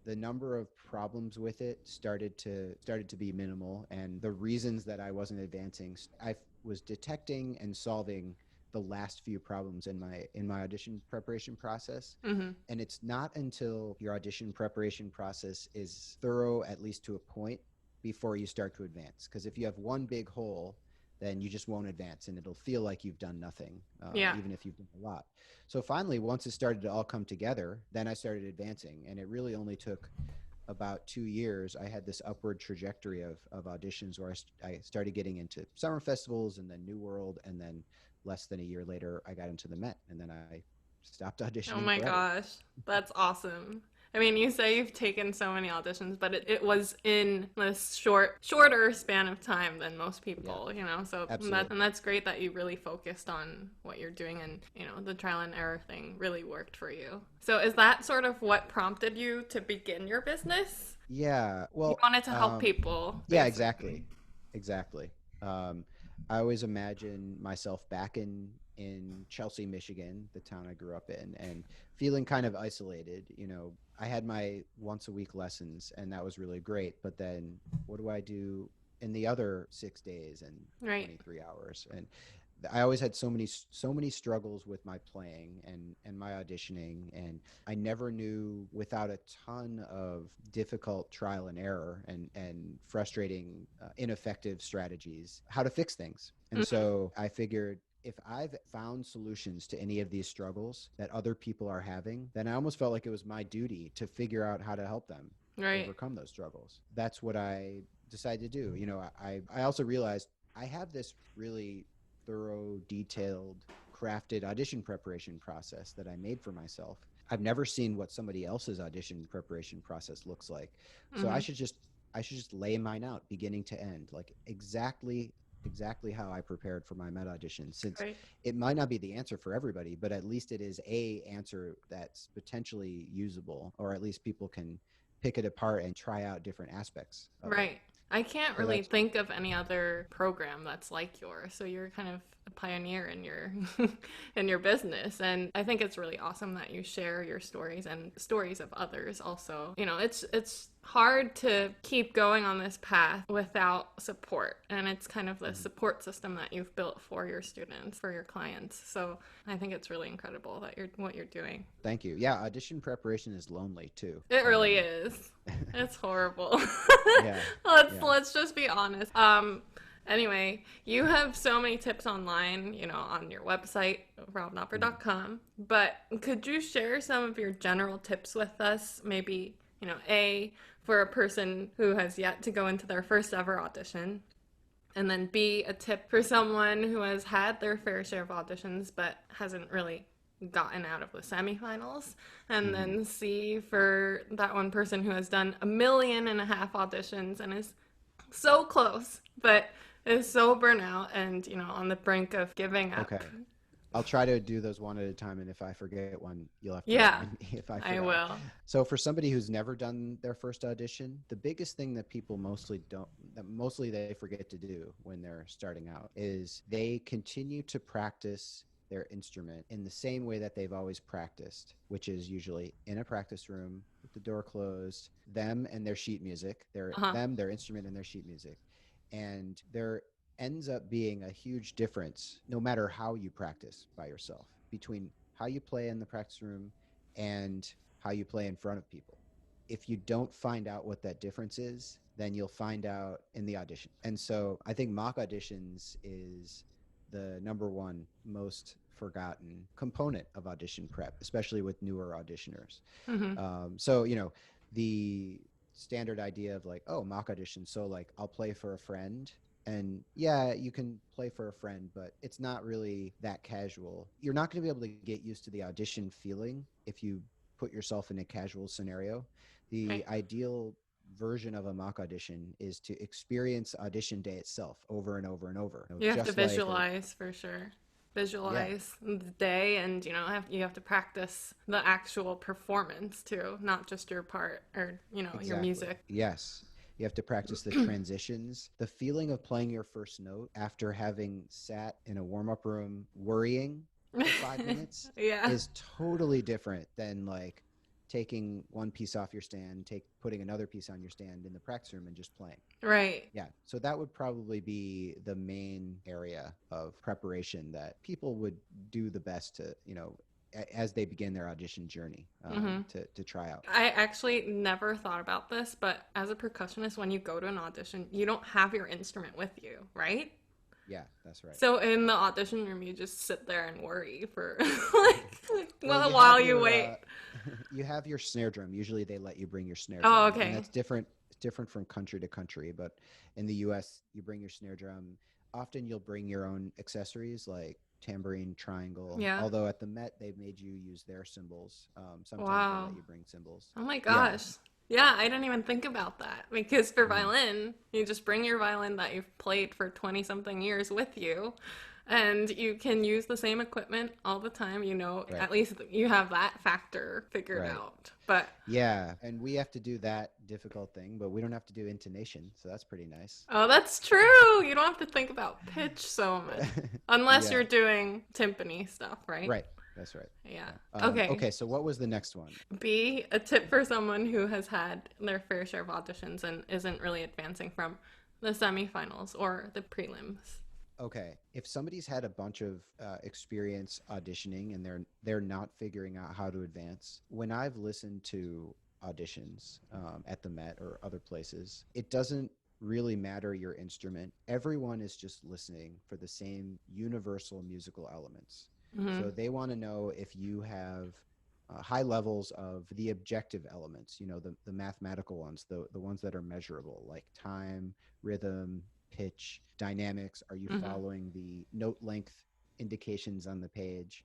[SPEAKER 2] the number of problems with it started to be minimal, and the reasons that I wasn't advancing, I was detecting and solving the last few problems in my audition preparation process.
[SPEAKER 1] Hmm.
[SPEAKER 2] And it's not until your audition preparation process is thorough, at least to a point, before you start to advance. Because if you have one big hole, then you just won't advance, and it'll feel like you've done nothing,
[SPEAKER 1] Yeah.
[SPEAKER 2] even if you've done a lot. So finally, once it started to all come together, then I started advancing, and it really only took about 2 years. I had this upward trajectory of auditions where I started getting into summer festivals and then New World, and then less than a year later, I got into the Met, and then I stopped
[SPEAKER 1] Oh
[SPEAKER 2] auditioning
[SPEAKER 1] my
[SPEAKER 2] forever.
[SPEAKER 1] gosh, that's awesome. I mean, you say you've taken so many auditions, but it was in this shorter span of time than most
[SPEAKER 2] Yeah,
[SPEAKER 1] people, you know. So
[SPEAKER 2] absolutely.
[SPEAKER 1] that's great that you really focused on what you're doing, and the trial and error thing really worked for you. So is that sort of what prompted you to begin your business?
[SPEAKER 2] Yeah.
[SPEAKER 1] You
[SPEAKER 2] Well,
[SPEAKER 1] wanted to help people,
[SPEAKER 2] yeah,
[SPEAKER 1] basically.
[SPEAKER 2] exactly. Exactly. Um, I always imagine myself back in Chelsea, Michigan, the town I grew up in, and feeling kind of isolated. I had my once a week lessons, and that was really great. But then, what do I do in the other 6 days and
[SPEAKER 1] Right.
[SPEAKER 2] 23 hours? And I always had so many struggles with my playing and my auditioning, and I never knew, without a ton of difficult trial and error and frustrating, ineffective strategies, how to fix things. And
[SPEAKER 1] Hmm.
[SPEAKER 2] so I figured, if I've found solutions to any of these struggles that other people are having, then I almost felt like it was my duty to figure out how to help them
[SPEAKER 1] Right.
[SPEAKER 2] overcome those struggles. That's what I decided to do. I also realized I have this really thorough, detailed, crafted audition preparation process that I made for myself. I've never seen what somebody else's audition preparation process looks like. So I
[SPEAKER 1] Hmm.
[SPEAKER 2] should just I should just lay mine out beginning to end, like exactly how I prepared for my Met audition, since
[SPEAKER 1] Right.
[SPEAKER 2] it might not be the answer for everybody, but at least it is a answer that's potentially usable, or at least people can pick it apart and try out different aspects of it.
[SPEAKER 1] Right. I can't
[SPEAKER 2] So
[SPEAKER 1] really
[SPEAKER 2] that's
[SPEAKER 1] think of any other program that's like yours. So you're kind of a pioneer in your in your business, and I think it's really awesome that you share your stories and stories of others also. It's hard to keep going on this path without support, and it's kind of the
[SPEAKER 2] mhm.
[SPEAKER 1] support system that you've built for your students, for your clients. So I think it's really incredible that you're what you're doing.
[SPEAKER 2] Thank you. Yeah, audition preparation is lonely too.
[SPEAKER 1] It really is. It's horrible.
[SPEAKER 2] Yeah, yeah.
[SPEAKER 1] Let's just be honest. Anyway, you have so many tips online, on your website,
[SPEAKER 2] Mhm.
[SPEAKER 1] robknopper.com, but could you share some of your general tips with us? Maybe, A, for a person who has yet to go into their first ever audition, and then B, a tip for someone who has had their fair share of auditions but hasn't really gotten out of the semifinals. And
[SPEAKER 2] Mhm.
[SPEAKER 1] then C, for that one person who has done 1.5 million auditions and is so close, but is so burnt out and, on the brink of giving up.
[SPEAKER 2] Okay. I'll try to do those one at a time, and if I forget one, you'll have to
[SPEAKER 1] Yeah,
[SPEAKER 2] remind me if I
[SPEAKER 1] I
[SPEAKER 2] forgot one.
[SPEAKER 1] will.
[SPEAKER 2] So for somebody who's never done their first audition, the biggest thing that people mostly they forget to do when they're starting out, is they continue to practice their instrument in the same way that they've always practiced, which is usually in a practice room with the door closed, them and their sheet music,
[SPEAKER 1] Uh huh.
[SPEAKER 2] their instrument and their sheet music. And there ends up being a huge difference, no matter how you practice by yourself, between how you play in the practice room and how you play in front of people. If you don't find out what that difference is, then you'll find out in the audition. And so I think mock auditions is the number one most forgotten component of audition prep, especially with newer auditioners.
[SPEAKER 1] Mm-hmm.
[SPEAKER 2] So the standard idea of like, oh, mock audition. So like I'll play for a friend. And yeah, you can play for a friend, but it's not really that casual. You're not going to be able to get used to the audition feeling if you put yourself in a casual scenario. The
[SPEAKER 1] Right.
[SPEAKER 2] ideal version of a mock audition is to experience audition day itself over and over and over.
[SPEAKER 1] You have to
[SPEAKER 2] Just like, or
[SPEAKER 1] visualize for sure.
[SPEAKER 2] yeah,
[SPEAKER 1] Visualize the day, and you have to practice the actual performance too, not just your part or your
[SPEAKER 2] exactly.
[SPEAKER 1] music.
[SPEAKER 2] Yes. You have to practice the transitions. The feeling of playing your first note after having sat in a warm up room worrying for 5 minutes
[SPEAKER 1] Yeah.
[SPEAKER 2] is totally different than like taking one piece off your stand, putting another piece on your stand in the practice room and just playing.
[SPEAKER 1] Right.
[SPEAKER 2] Yeah. So that would probably be the main area of preparation that people would do the best to, as they begin their audition journey,
[SPEAKER 1] Hmm.
[SPEAKER 2] to try out.
[SPEAKER 1] I actually never thought about this, but as a percussionist, when you go to an audition, you don't have your instrument with you, right?
[SPEAKER 2] Yeah, that's right.
[SPEAKER 1] So in the audition room, you just sit there and worry for
[SPEAKER 2] Well,
[SPEAKER 1] well,
[SPEAKER 2] you
[SPEAKER 1] while
[SPEAKER 2] have
[SPEAKER 1] you
[SPEAKER 2] your
[SPEAKER 1] wait.
[SPEAKER 2] you have your snare drum. Usually they let you bring your snare
[SPEAKER 1] Oh,
[SPEAKER 2] drum, and
[SPEAKER 1] okay.
[SPEAKER 2] that's different from country to country, but in the US, you bring your snare drum. Often you'll bring your own accessories like tambourine, triangle.
[SPEAKER 1] Yeah.
[SPEAKER 2] Although at the Met they've made you use their cymbals. Sometimes they'll
[SPEAKER 1] Wow.
[SPEAKER 2] let you bring cymbals.
[SPEAKER 1] Oh my
[SPEAKER 2] Yeah.
[SPEAKER 1] gosh. Yeah, I didn't even think about that because for
[SPEAKER 2] Mhm.
[SPEAKER 1] violin, you just bring your violin that you've played for 20 something years with you, and you can use the same equipment all the time.
[SPEAKER 2] Right.
[SPEAKER 1] At least you have that factor figured
[SPEAKER 2] Right.
[SPEAKER 1] out. But
[SPEAKER 2] Yeah, and we have to do that difficult thing, but we don't have to do intonation, so that's pretty nice.
[SPEAKER 1] oh, that's true. You don't have to think about pitch so much unless you're
[SPEAKER 2] Yeah.
[SPEAKER 1] doing timpani stuff, right?
[SPEAKER 2] Right. That's right.
[SPEAKER 1] Yeah.
[SPEAKER 2] Yeah.
[SPEAKER 1] Okay.
[SPEAKER 2] Okay. So what was the next one?
[SPEAKER 1] B, a tip for someone who has had their fair share of auditions and isn't really advancing from the semifinals or the prelims.
[SPEAKER 2] Okay. If somebody's had a bunch of experience auditioning and they're not figuring out how to advance, when I've listened to auditions at the Met or other places, it doesn't really matter your instrument. Everyone is just listening for the same universal musical elements.
[SPEAKER 1] Hmm.
[SPEAKER 2] So they want to know if you have high levels of the objective elements, the mathematical ones, the ones that are measurable, like time, rhythm, pitch, dynamics. Are you
[SPEAKER 1] Hmm.
[SPEAKER 2] following the note length indications on the page?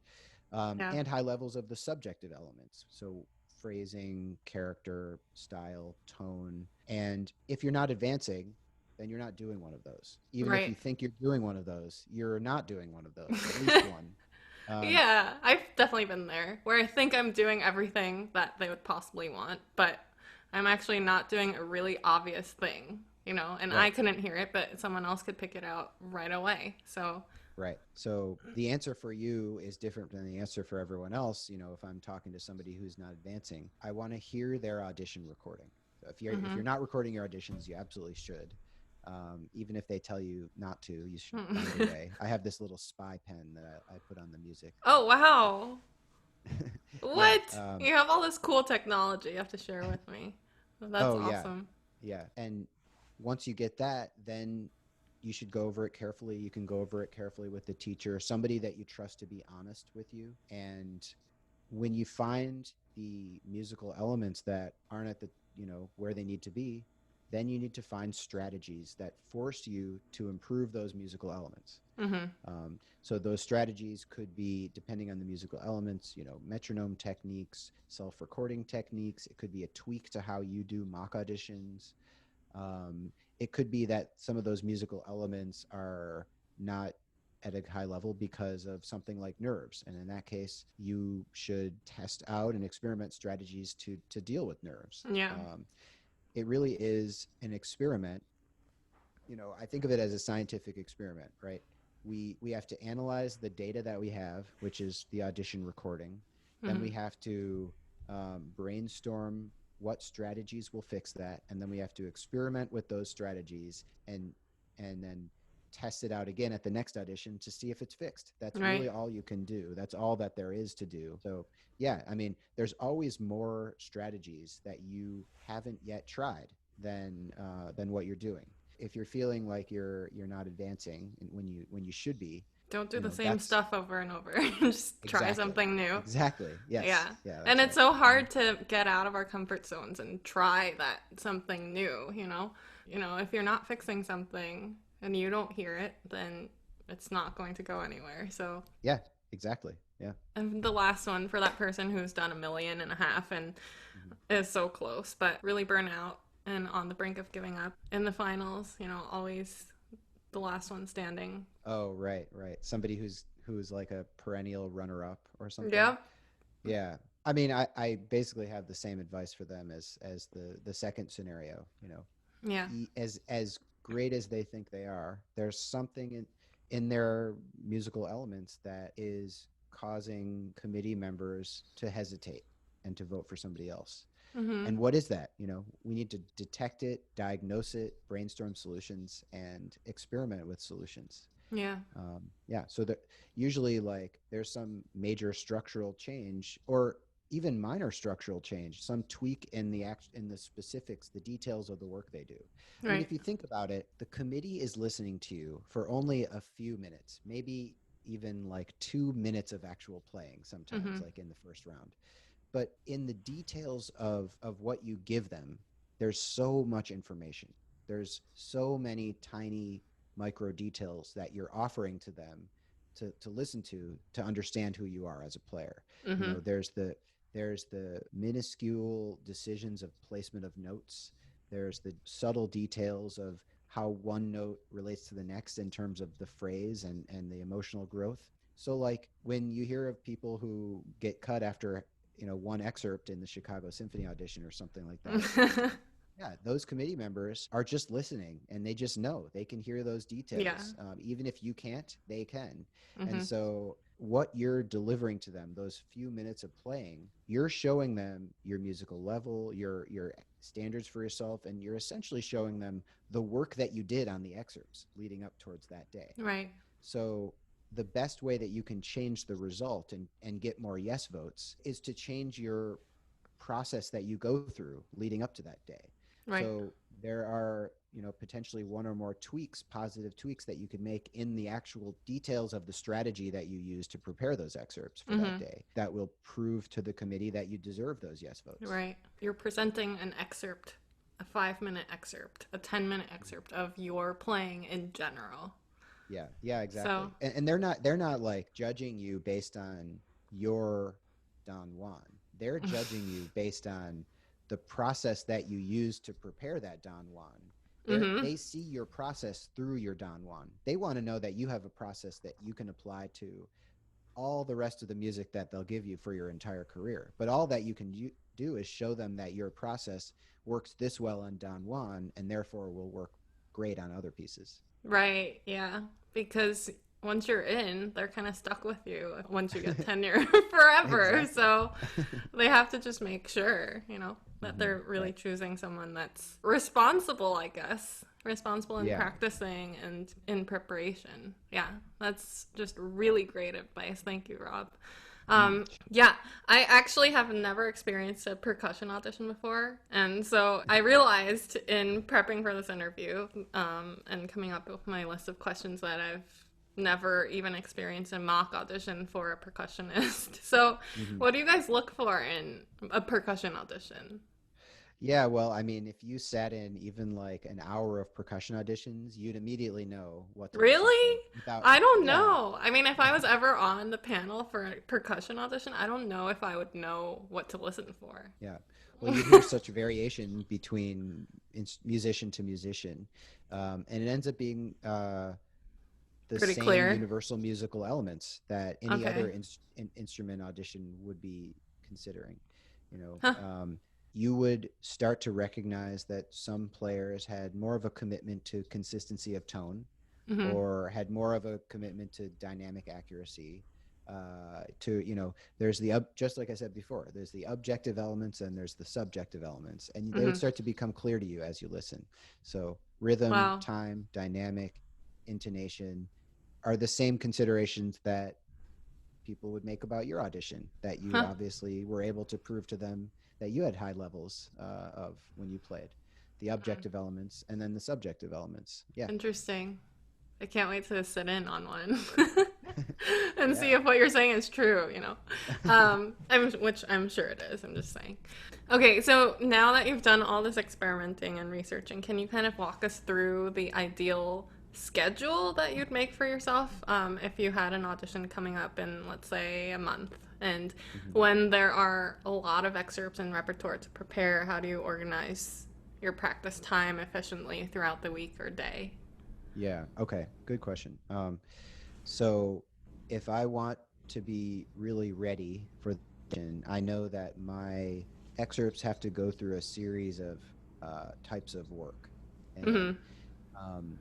[SPEAKER 1] Yeah.
[SPEAKER 2] And high levels of the subjective elements. So phrasing, character, style, tone. And if you're not advancing, then you're not doing one of those. Even if you
[SPEAKER 1] Right.
[SPEAKER 2] think you're doing one of those, you're not doing one of those, at least one. Um,
[SPEAKER 1] Yeah, I've definitely been there where I think I'm doing everything that they would possibly want, but I'm actually not doing a really obvious thing, and I
[SPEAKER 2] right.
[SPEAKER 1] couldn't hear it, but someone else could pick it out right away. So,
[SPEAKER 2] Right. So the answer for you is different than the answer for everyone else. If I'm talking to somebody who's not advancing, I want to hear their audition recording. So if you're
[SPEAKER 1] hmm.
[SPEAKER 2] not recording your auditions, you absolutely should. Even if they tell you not to, you should find a way. I have this little spy pen that I put on the music.
[SPEAKER 1] Oh, wow.
[SPEAKER 2] Yeah.
[SPEAKER 1] What? You have all this cool technology you have to share with me. That's
[SPEAKER 2] Oh yeah.
[SPEAKER 1] awesome.
[SPEAKER 2] Yeah. And once you get that, then you should go over it carefully. You can go over it carefully with the teacher, somebody that you trust to be honest with you. And when you find the musical elements that aren't at the, where they need to be, then you need to find strategies that force you to improve those musical elements.
[SPEAKER 1] Hmm.
[SPEAKER 2] So those strategies could be, depending on the musical elements, metronome techniques, self-recording techniques. It could be a tweak to how you do mock auditions. It could be that some of those musical elements are not at a high level because of something like nerves. And in that case, you should test out and experiment strategies to deal with nerves.
[SPEAKER 1] Yeah.
[SPEAKER 2] It really is an experiment. I think of it as a scientific experiment, right? We have to analyze the data that we have, which is the audition recording. Then we
[SPEAKER 1] Hmm.
[SPEAKER 2] have to brainstorm what strategies will fix that, and then we have to experiment with those strategies and then test it out again at the next audition to see if it's fixed. That's really
[SPEAKER 1] Right.
[SPEAKER 2] all you can do. That's all that there is to do. So yeah, I mean, there's always more strategies that you haven't yet tried than what you're doing. If you're feeling like you're not advancing when you should be,
[SPEAKER 1] Don't do
[SPEAKER 2] You
[SPEAKER 1] the
[SPEAKER 2] know,
[SPEAKER 1] same
[SPEAKER 2] that's
[SPEAKER 1] stuff over and over. Just try
[SPEAKER 2] exactly,
[SPEAKER 1] something new.
[SPEAKER 2] exactly. Yes.
[SPEAKER 1] Yeah.
[SPEAKER 2] Yeah,
[SPEAKER 1] And
[SPEAKER 2] that's
[SPEAKER 1] it's
[SPEAKER 2] right.
[SPEAKER 1] so
[SPEAKER 2] Mhm.
[SPEAKER 1] hard to get out of our comfort zones and try that something new, you know? If you're not fixing something and you don't hear it, then it's not going to go anywhere. So,
[SPEAKER 2] Yeah, exactly. Yeah.
[SPEAKER 1] and the last one for that person who's done 1.5 million and
[SPEAKER 2] Mhm.
[SPEAKER 1] is so close, but really burnt out and on the brink of giving up in the finals, always the last one standing.
[SPEAKER 2] Oh, right, right. Somebody who's like a perennial runner-up or something.
[SPEAKER 1] Yeah.
[SPEAKER 2] Yeah. I mean, I basically have the same advice for them as the second scenario, you know.
[SPEAKER 1] Yeah.
[SPEAKER 2] As great as they think they are, there's something in their musical elements that is causing committee members to hesitate and to vote for somebody else.
[SPEAKER 1] Mhm.
[SPEAKER 2] And what is that? You know, we need to detect it, diagnose it, brainstorm solutions, and experiment with solutions.
[SPEAKER 1] Yeah.
[SPEAKER 2] Yeah, so that usually like there's some major structural change or even minor structural change, some tweak in the specifics, the details of the work they do. I mean,
[SPEAKER 1] Right.
[SPEAKER 2] if you think about it, the committee is listening to you for only a few minutes, maybe even like 2 minutes of actual playing sometimes,
[SPEAKER 1] Mhm.
[SPEAKER 2] like in the first round. But in the details of what you give them, there's so much information. There's so many tiny micro details that you're offering to them to listen to understand who you are as a player. You
[SPEAKER 1] Mhm.
[SPEAKER 2] know, there's the minuscule decisions of placement of notes. There's the subtle details of how one note relates to the next in terms of the phrase and the emotional growth. So like when you hear of people who get cut after one excerpt in the Chicago Symphony audition or something like that. Yeah, those committee members are just listening and they just know they can hear those
[SPEAKER 1] Yeah.
[SPEAKER 2] details. Even if you can't, they can. And
[SPEAKER 1] Mhm.
[SPEAKER 2] so, what you're delivering to them, those few minutes of playing, you're showing them your musical level, your standards for yourself, and you're essentially showing them the work that you did on the excerpts leading up towards that day.
[SPEAKER 1] Right.
[SPEAKER 2] So the best way that you can change the result and get more yes votes is to change your process that you go through leading up to that day.
[SPEAKER 1] Right.
[SPEAKER 2] So there are, potentially one or more tweaks, positive tweaks that you could make in the actual details of the strategy that you use to prepare those excerpts for that
[SPEAKER 1] Mhm.
[SPEAKER 2] day that will prove to the committee that you deserve those yes votes.
[SPEAKER 1] Right. You're presenting an excerpt, a 5-minute excerpt, a 10-minute excerpt of your playing in general.
[SPEAKER 2] Yeah, yeah,
[SPEAKER 1] So,
[SPEAKER 2] exactly. And they're not like judging you based on your Don Juan. They're judging you based on the process that you use to prepare that Don Juan.
[SPEAKER 1] mhm.
[SPEAKER 2] They see your process through your Don Juan. They want to know that you have a process that you can apply to all the rest of the music that they'll give you for your entire career. But all that you can do is show them that your process works this well on Don Juan and therefore will work great on other pieces.
[SPEAKER 1] Right. Yeah. Because once you're in, they're kind of stuck with you once you get tenure forever.
[SPEAKER 2] Exactly.
[SPEAKER 1] So they have to just make sure, that
[SPEAKER 2] Hmm.
[SPEAKER 1] they're really
[SPEAKER 2] Right.
[SPEAKER 1] choosing someone that's responsible, I guess. Responsible in
[SPEAKER 2] Yeah.
[SPEAKER 1] practicing and in preparation. Yeah, that's just really great advice. Thank you, Rob.
[SPEAKER 2] Mm.
[SPEAKER 1] Yeah, I actually have never experienced a percussion audition before. And so I realized in prepping for this interview and coming up with my list of questions that I've never even experienced a mock audition for a percussionist. So,
[SPEAKER 2] Hmm.
[SPEAKER 1] what do you guys look for in a percussion audition?
[SPEAKER 2] Yeah. Well, I mean, if you sat in even like an hour of percussion auditions, you'd immediately know what to listen for
[SPEAKER 1] Really?
[SPEAKER 2] without,
[SPEAKER 1] I don't
[SPEAKER 2] yeah.
[SPEAKER 1] know. I mean, if I was ever on the panel for a percussion audition, I don't know if I would know what to listen for.
[SPEAKER 2] Yeah. Well, you'd hear such variation between musician to musician. And it ends up being the
[SPEAKER 1] Pretty
[SPEAKER 2] same
[SPEAKER 1] clear.
[SPEAKER 2] universal musical elements that any other
[SPEAKER 1] Okay.
[SPEAKER 2] instrument audition would be considering. You know,
[SPEAKER 1] Huh.
[SPEAKER 2] you would start to recognize that some players had more of a commitment to consistency of tone
[SPEAKER 1] Mm-hmm.
[SPEAKER 2] or had more of a commitment to dynamic accuracy. There's just like I said before, there's the objective elements and there's the subjective elements, and they would
[SPEAKER 1] Mm-hmm.
[SPEAKER 2] start to become clear to you as you listen. So rhythm,
[SPEAKER 1] Wow.
[SPEAKER 2] time, dynamic, intonation are the same considerations that people would make about your audition that you
[SPEAKER 1] Huh.
[SPEAKER 2] obviously were able to prove to them that you had high levels of when you played the objective elements and then the subjective elements. Yeah.
[SPEAKER 1] Interesting. I can't wait to sit in on one. and see
[SPEAKER 2] Yeah.
[SPEAKER 1] if what you're saying is true, you know. Which I'm sure it is. I'm just saying. Okay, so now that you've done all this experimenting and researching, can you kind of walk us through the ideal schedule that you'd make for yourself if you had an audition coming up in, let's say, a month? And
[SPEAKER 2] Mhm.
[SPEAKER 1] when there are a lot of excerpts and repertoire to prepare, how do you organize your practice time efficiently throughout the week or day?
[SPEAKER 2] Yeah. Okay. Good question. So if I want to be really ready for the audition, I know that my excerpts have to go through a series of types of work. And
[SPEAKER 1] Mm-hmm.
[SPEAKER 2] um,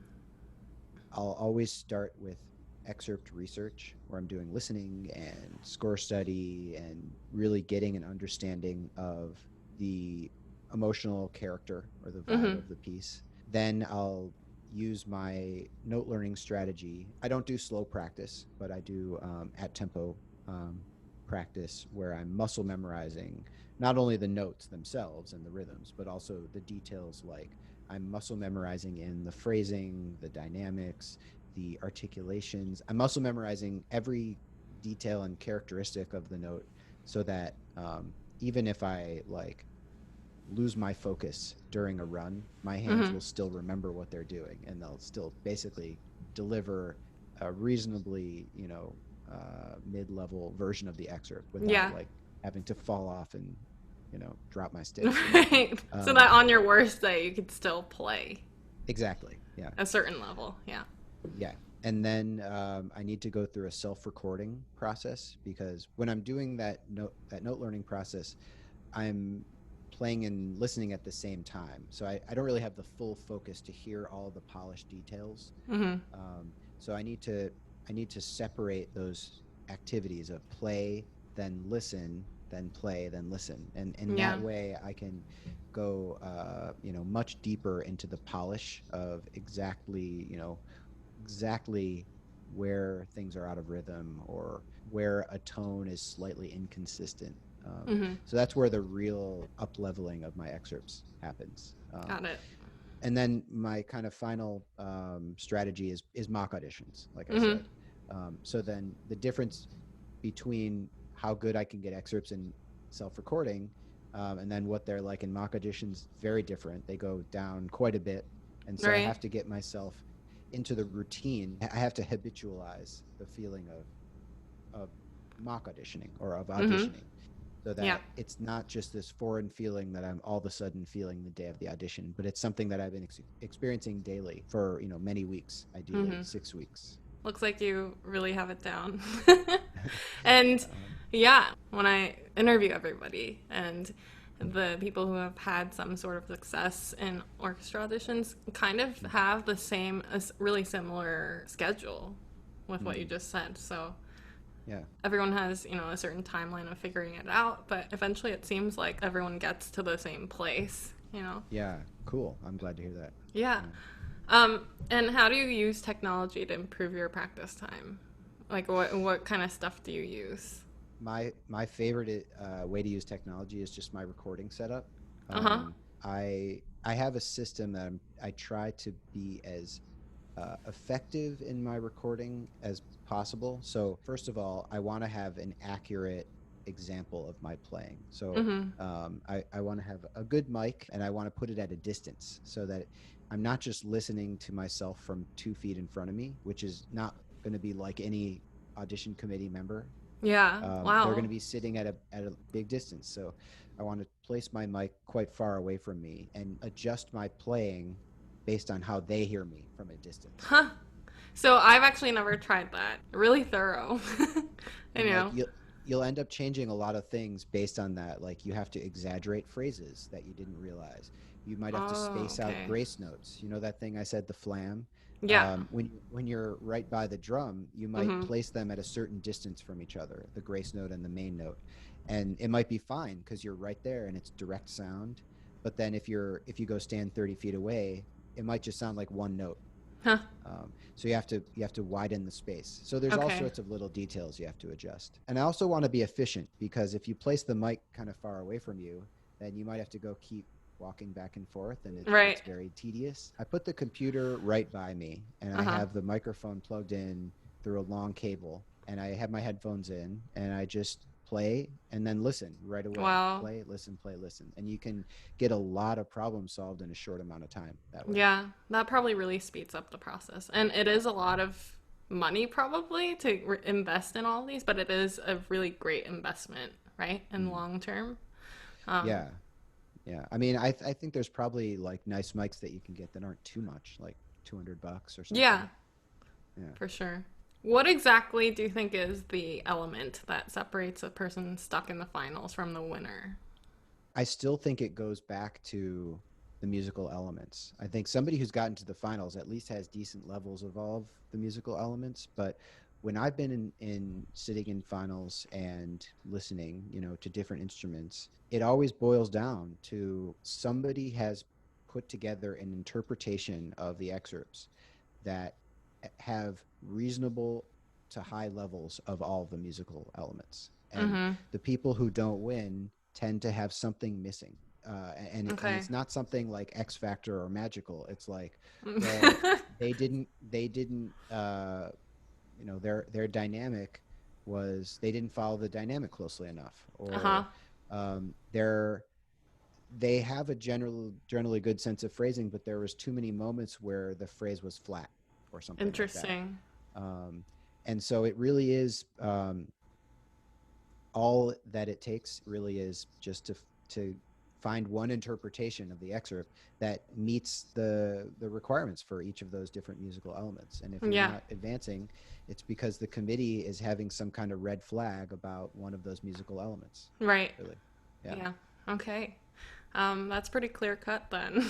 [SPEAKER 2] I'll always start with excerpt research, where I'm doing listening and score study and really getting an understanding of the emotional character or the vibe
[SPEAKER 1] Mm-hmm.
[SPEAKER 2] of the piece. Then I'll use my note learning strategy. I don't do slow practice, but I do at tempo um, practice where I'm muscle memorizing not only the notes themselves and the rhythms, but also the details like I'm muscle memorizing in the phrasing, the dynamics, the articulations. I'm muscle memorizing every detail and characteristic of the note so that even if I like lose my focus during a run, my hands
[SPEAKER 1] Mm-hmm.
[SPEAKER 2] will still remember what they're doing and they'll still basically deliver a reasonably, mid-level version of the excerpt without
[SPEAKER 1] Yeah.
[SPEAKER 2] like having to fall off and, drop my sticks.
[SPEAKER 1] Right. So
[SPEAKER 2] Um,
[SPEAKER 1] that on your worst day, you could still play
[SPEAKER 2] exactly. Yeah.
[SPEAKER 1] a certain level. Yeah.
[SPEAKER 2] Yeah. And then I need to go through a self-recording process because when I'm doing that note learning process, I'm playing and listening at the same time. So I don't really have the full focus to hear all the polished details.
[SPEAKER 1] Mm-hmm.
[SPEAKER 2] So I need to separate those activities of play, then listen, then play, then listen, and in that
[SPEAKER 1] Yeah.
[SPEAKER 2] way I can go much deeper into the polish of exactly where things are out of rhythm or where a tone is slightly inconsistent.
[SPEAKER 1] Mm-hmm.
[SPEAKER 2] So that's where the real up leveling of my excerpts happens.
[SPEAKER 1] Got it.
[SPEAKER 2] And then my kind of final strategy is mock auditions, like I
[SPEAKER 1] Mm-hmm.
[SPEAKER 2] said. So then the difference between how good I can get excerpts in self-recording and then what they're like in mock auditions, very different. They go down quite a bit, and so I
[SPEAKER 1] Right.
[SPEAKER 2] have to get myself into the routine. I have to habitualize the feeling of mock auditioning or of
[SPEAKER 1] Mm-hmm.
[SPEAKER 2] auditioning so
[SPEAKER 1] Yeah.
[SPEAKER 2] that it's not just this foreign feeling that I'm all of a sudden feeling the day of the audition, but it's something that I've been experiencing daily for many weeks, ideally
[SPEAKER 1] Mm-hmm.
[SPEAKER 2] 6 weeks.
[SPEAKER 1] Looks like you really have it down. And
[SPEAKER 2] um,
[SPEAKER 1] yeah, when I interview everybody and the people who have had some sort of success in orchestra auditions kind of have the same, a really similar schedule with what you
[SPEAKER 2] mm,
[SPEAKER 1] just said. So
[SPEAKER 2] yeah,
[SPEAKER 1] everyone has, a certain timeline of figuring it out, but eventually it seems like everyone gets to the same place.
[SPEAKER 2] yeah, cool. I'm glad to hear that.
[SPEAKER 1] Yeah.
[SPEAKER 2] Yeah.
[SPEAKER 1] And how do you use technology to improve your practice time? Like what kind of stuff do you use?
[SPEAKER 2] My favorite way to use technology is just my recording setup.
[SPEAKER 1] Uh-huh.
[SPEAKER 2] I have a system that I try to be as effective in my recording as possible. So first of all, I want to have an accurate example of my playing. So
[SPEAKER 1] Mhm.
[SPEAKER 2] I want to have a good mic and I want to put it at a distance so that I'm not just listening to myself from 2 feet in front of me, which is not going to be like any audition committee member.
[SPEAKER 1] Yeah.
[SPEAKER 2] They're going
[SPEAKER 1] Wow.
[SPEAKER 2] to be sitting at a big distance. So I want to place my mic quite far away from me and adjust my playing based on how they hear me from a distance.
[SPEAKER 1] Huh. So I've actually never tried that. Really thorough. and
[SPEAKER 2] And
[SPEAKER 1] you
[SPEAKER 2] like
[SPEAKER 1] know.
[SPEAKER 2] you'll end up changing a lot of things based on that. Like you have to exaggerate phrases that you didn't realize. You might have to
[SPEAKER 1] Oh,
[SPEAKER 2] space out
[SPEAKER 1] okay.
[SPEAKER 2] grace notes. You know that thing I said, the flam.
[SPEAKER 1] Yeah.
[SPEAKER 2] When you're right by the drum, you might
[SPEAKER 1] Mhm.
[SPEAKER 2] place them at a certain distance from each other, the grace note and the main note, and it might be fine because you're right there and it's direct sound. But then if you go stand 30 feet away, it might just sound like one note.
[SPEAKER 1] Huh.
[SPEAKER 2] So you have to widen the space. So there's all
[SPEAKER 1] Okay.
[SPEAKER 2] sorts of little details you have to adjust. And I also want to be efficient because if you place the mic kind of far away from you, then you might have to go keep walking back and forth and it's
[SPEAKER 1] Right.
[SPEAKER 2] very tedious. I put the computer right by me and I
[SPEAKER 1] Uh-huh.
[SPEAKER 2] have the microphone plugged in through a long cable, and I have my headphones in, and I just play and then listen right away.
[SPEAKER 1] Wow.
[SPEAKER 2] Play, listen, play, listen. And you can get a lot of problems solved in a short amount of time that way.
[SPEAKER 1] Yeah, that probably really speeds up the process. And it is a lot of money probably to invest in all these, but it is a really great investment, right? In
[SPEAKER 2] Mm.
[SPEAKER 1] long term.
[SPEAKER 2] Yeah. Yeah. I mean, I think there's probably like nice mics that you can get that aren't too much, like $200 or
[SPEAKER 1] Yeah,
[SPEAKER 2] something. Yeah.
[SPEAKER 1] for sure. What exactly do you think is the element that separates a person stuck in the finals from the winner?
[SPEAKER 2] I still think it goes back to the musical elements. I think somebody who's gotten to the finals at least has decent levels of all of the musical elements. But when I've been in sitting in finals and listening, to different instruments, it always boils down to somebody has put together an interpretation of the excerpts that have reasonable to high levels of all of the musical elements. And
[SPEAKER 1] Mm-hmm.
[SPEAKER 2] the people who don't win tend to have something missing. And
[SPEAKER 1] Okay.
[SPEAKER 2] it's not something like X Factor or magical. It's like, well, they didn't their dynamic was, they didn't follow the dynamic closely enough,
[SPEAKER 1] Uh-huh.
[SPEAKER 2] or they're they have a generally good sense of phrasing, but there was too many moments where the phrase was flat or something like that.
[SPEAKER 1] Interesting.
[SPEAKER 2] Um, and so it really is, all that it takes really is just to find one interpretation of the excerpt that meets the requirements for each of those different musical elements. And if you're
[SPEAKER 1] Yeah.
[SPEAKER 2] not advancing, it's because the committee is having some kind of red flag about one of those musical elements.
[SPEAKER 1] Right.
[SPEAKER 2] Really. Yeah.
[SPEAKER 1] Yeah. Okay. That's pretty clear cut then.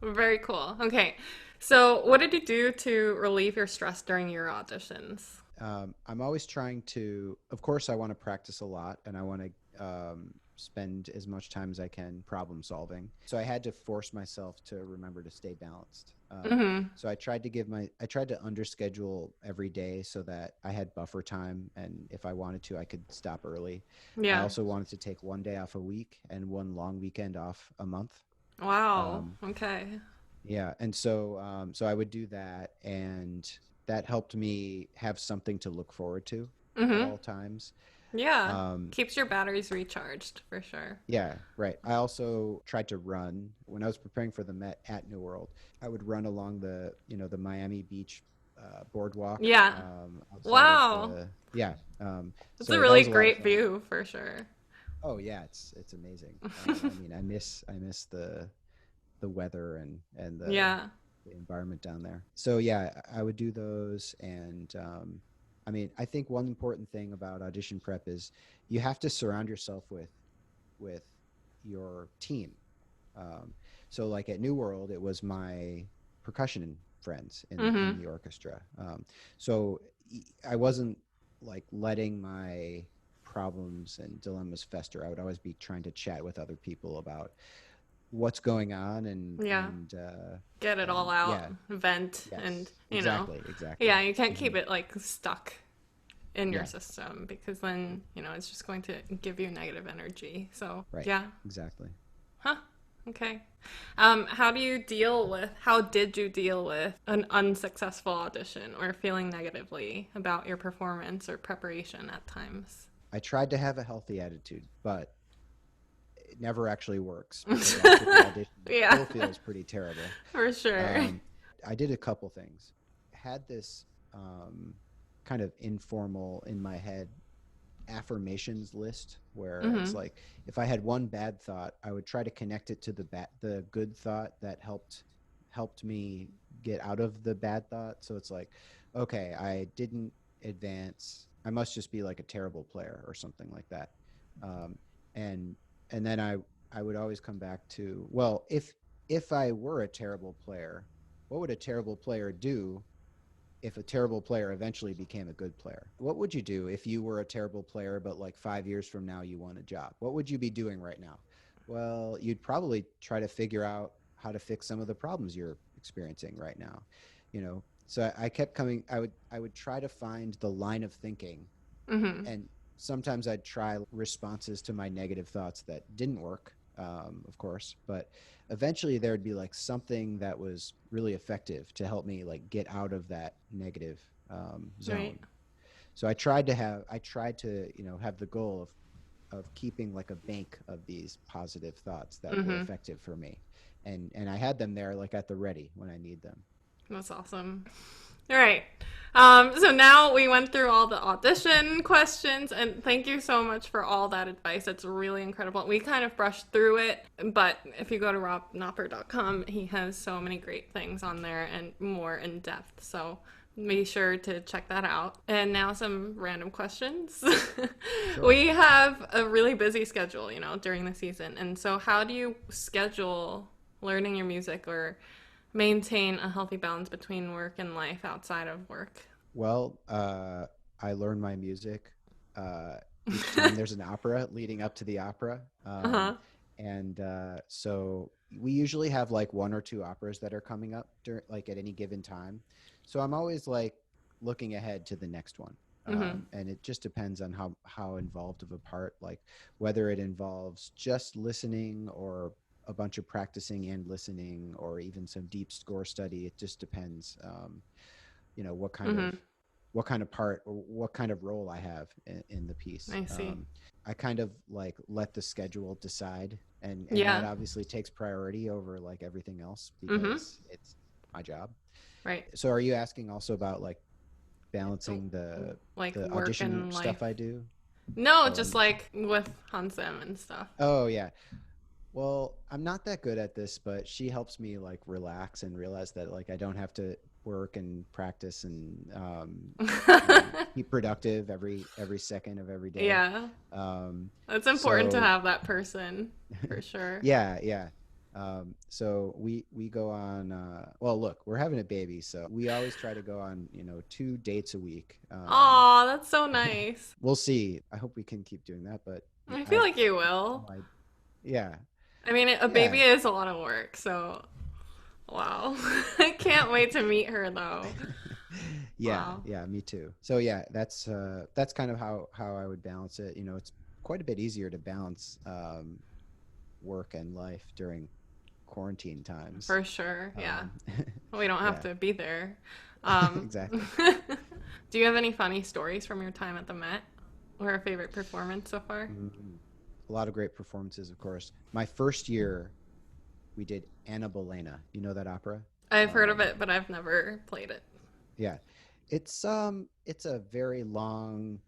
[SPEAKER 1] Very cool. Okay. So, what did you do to relieve your stress during your auditions?
[SPEAKER 2] I'm always trying to, of course, I want to practice a lot, and I want to spend as much time as I can problem solving. So I had to force myself to remember to stay balanced.
[SPEAKER 1] Mm-hmm.
[SPEAKER 2] So I tried to underschedule every day so that I had buffer time, and if I wanted to, I could stop early. I
[SPEAKER 1] Yeah.
[SPEAKER 2] also wanted to take one day off a week and one long weekend off a month.
[SPEAKER 1] Wow.
[SPEAKER 2] Um,
[SPEAKER 1] Okay.
[SPEAKER 2] yeah, and so I would do that, and that helped me have something to look forward to at
[SPEAKER 1] Mm-hmm.
[SPEAKER 2] all times.
[SPEAKER 1] Yeah.
[SPEAKER 2] Um,
[SPEAKER 1] Keeps your batteries recharged for sure.
[SPEAKER 2] yeah, right. I also tried to run when I was preparing for the Met at New World. I would run along the Miami Beach boardwalk,
[SPEAKER 1] Yeah.
[SPEAKER 2] outside of
[SPEAKER 1] Wow.
[SPEAKER 2] the yeah.
[SPEAKER 1] It's a
[SPEAKER 2] So that
[SPEAKER 1] really
[SPEAKER 2] was a lot of
[SPEAKER 1] great
[SPEAKER 2] fun.
[SPEAKER 1] view for sure.
[SPEAKER 2] Oh yeah, it's amazing. I mean, I miss the weather and
[SPEAKER 1] Yeah.
[SPEAKER 2] the environment down there. So yeah, I would do those, and I mean, I think one important thing about audition prep is you have to surround yourself with your team. Um, so like at New World, it was my percussion friends in
[SPEAKER 1] Mm-hmm.
[SPEAKER 2] the orchestra. So I wasn't like letting my problems and dilemmas fester. I would always be trying to chat with other people about what's going on, and
[SPEAKER 1] Yeah.
[SPEAKER 2] and uh,
[SPEAKER 1] Get it all
[SPEAKER 2] and
[SPEAKER 1] out,
[SPEAKER 2] yeah,
[SPEAKER 1] vent, and,
[SPEAKER 2] yes, exactly.
[SPEAKER 1] yeah, you can't
[SPEAKER 2] Hmm.
[SPEAKER 1] keep it like stuck in your
[SPEAKER 2] Yeah,
[SPEAKER 1] system because then, it's just going to give you negative energy. So,
[SPEAKER 2] right,
[SPEAKER 1] yeah.
[SPEAKER 2] exactly.
[SPEAKER 1] Huh. Okay. How did you deal with an unsuccessful audition or feeling negatively about your performance or preparation at times?
[SPEAKER 2] I tried to have a healthy attitude, but it never actually works because after the audition, it
[SPEAKER 1] Yeah,
[SPEAKER 2] still feels pretty terrible.
[SPEAKER 1] for sure.
[SPEAKER 2] Um, I did a couple things. Had this um, kind of informal in my head affirmations list where it's
[SPEAKER 1] Mm-hmm.
[SPEAKER 2] like if I had one bad thought, I would try to connect it to the good thought that helped me get out of the bad thought. So it's like, okay, I didn't advance. I must just be like a terrible player or something like that. Um, and and then I would always come back to, well, if I were a terrible player, what would a terrible player do if a terrible player eventually became a good player? What would you do if you were a terrible player, but like 5 years from now you won a job? What would you be doing right now? Well, you'd probably try to figure out how to fix some of the problems you're experiencing right now. So I kept coming. I would try to find the line of thinking,
[SPEAKER 1] Mm-hmm.
[SPEAKER 2] and sometimes I'd try responses to my negative thoughts that didn't work, of course, but eventually there'd be like something that was really effective to help me like get out of that negative zone.
[SPEAKER 1] Right.
[SPEAKER 2] So I tried to have the goal of keeping like a bank of these positive thoughts that were effective for me, and I had them there like at the ready when I need them.
[SPEAKER 1] That's awesome. All right. So now we went through all the audition questions, and thank you so much for all that advice. It's really incredible. We kind of brushed through it, but if you go to robknopper.com, he has so many great things on there and more in depth. So be sure to check that out. And now some random questions.
[SPEAKER 2] Sure.
[SPEAKER 1] We have a really busy schedule, during the season. And so how do you schedule learning your music or maintain a healthy balance between work and life outside of work?
[SPEAKER 2] Well, I learn my music each time there's an opera leading up to the opera.
[SPEAKER 1] Uh-huh.
[SPEAKER 2] So we usually have like one or two operas that are coming up like at any given time. So I'm always like looking ahead to the next one. And it just depends on how involved of a part, like whether it involves just listening or a bunch of practicing and listening, or even some deep score study. It just depends, what kind of part or what kind of role I have in the piece.
[SPEAKER 1] I see.
[SPEAKER 2] I kind of like let the schedule decide, and that
[SPEAKER 1] Yeah.
[SPEAKER 2] obviously takes priority over like everything else because it's my job.
[SPEAKER 1] Right.
[SPEAKER 2] So are you asking also about like balancing
[SPEAKER 1] Like
[SPEAKER 2] the
[SPEAKER 1] work
[SPEAKER 2] audition
[SPEAKER 1] and
[SPEAKER 2] stuff
[SPEAKER 1] life.
[SPEAKER 2] I do?
[SPEAKER 1] No,
[SPEAKER 2] Oh,
[SPEAKER 1] just
[SPEAKER 2] and
[SPEAKER 1] like with Hansem and stuff.
[SPEAKER 2] oh yeah. Well, I'm not that good at this, but she helps me like relax and realize that like I don't have to work and practice and be productive every second of every day.
[SPEAKER 1] Yeah.
[SPEAKER 2] Um,
[SPEAKER 1] It's important to
[SPEAKER 2] so
[SPEAKER 1] have that person for sure.
[SPEAKER 2] yeah, yeah. So we go on. Well, look, we're having a baby, so we always try to go on 2 dates a week.
[SPEAKER 1] Aw, that's so nice.
[SPEAKER 2] We'll see. I hope we can keep doing that, but
[SPEAKER 1] I feel
[SPEAKER 2] I've
[SPEAKER 1] like you
[SPEAKER 2] no
[SPEAKER 1] will.
[SPEAKER 2] idea. Yeah,
[SPEAKER 1] I mean, a
[SPEAKER 2] yeah.
[SPEAKER 1] baby is a lot of work, so wow. I can't wait to meet her though.
[SPEAKER 2] Yeah,
[SPEAKER 1] Wow.
[SPEAKER 2] yeah, me too. So yeah, that's kind of how I would balance it. It's quite a bit easier to balance work and life during quarantine times.
[SPEAKER 1] For sure. Yeah.
[SPEAKER 2] Um,
[SPEAKER 1] We don't have
[SPEAKER 2] yeah,
[SPEAKER 1] to be there. Um,
[SPEAKER 2] exactly.
[SPEAKER 1] do you have any funny stories from your time at the Met or a favorite performance so far?
[SPEAKER 2] Mhm. A lot of great performances, of course. My first year, we did Anna Bolena. You know that opera?
[SPEAKER 1] I've heard of
[SPEAKER 2] Um,
[SPEAKER 1] it, but I've never played it.
[SPEAKER 2] yeah, it's a very long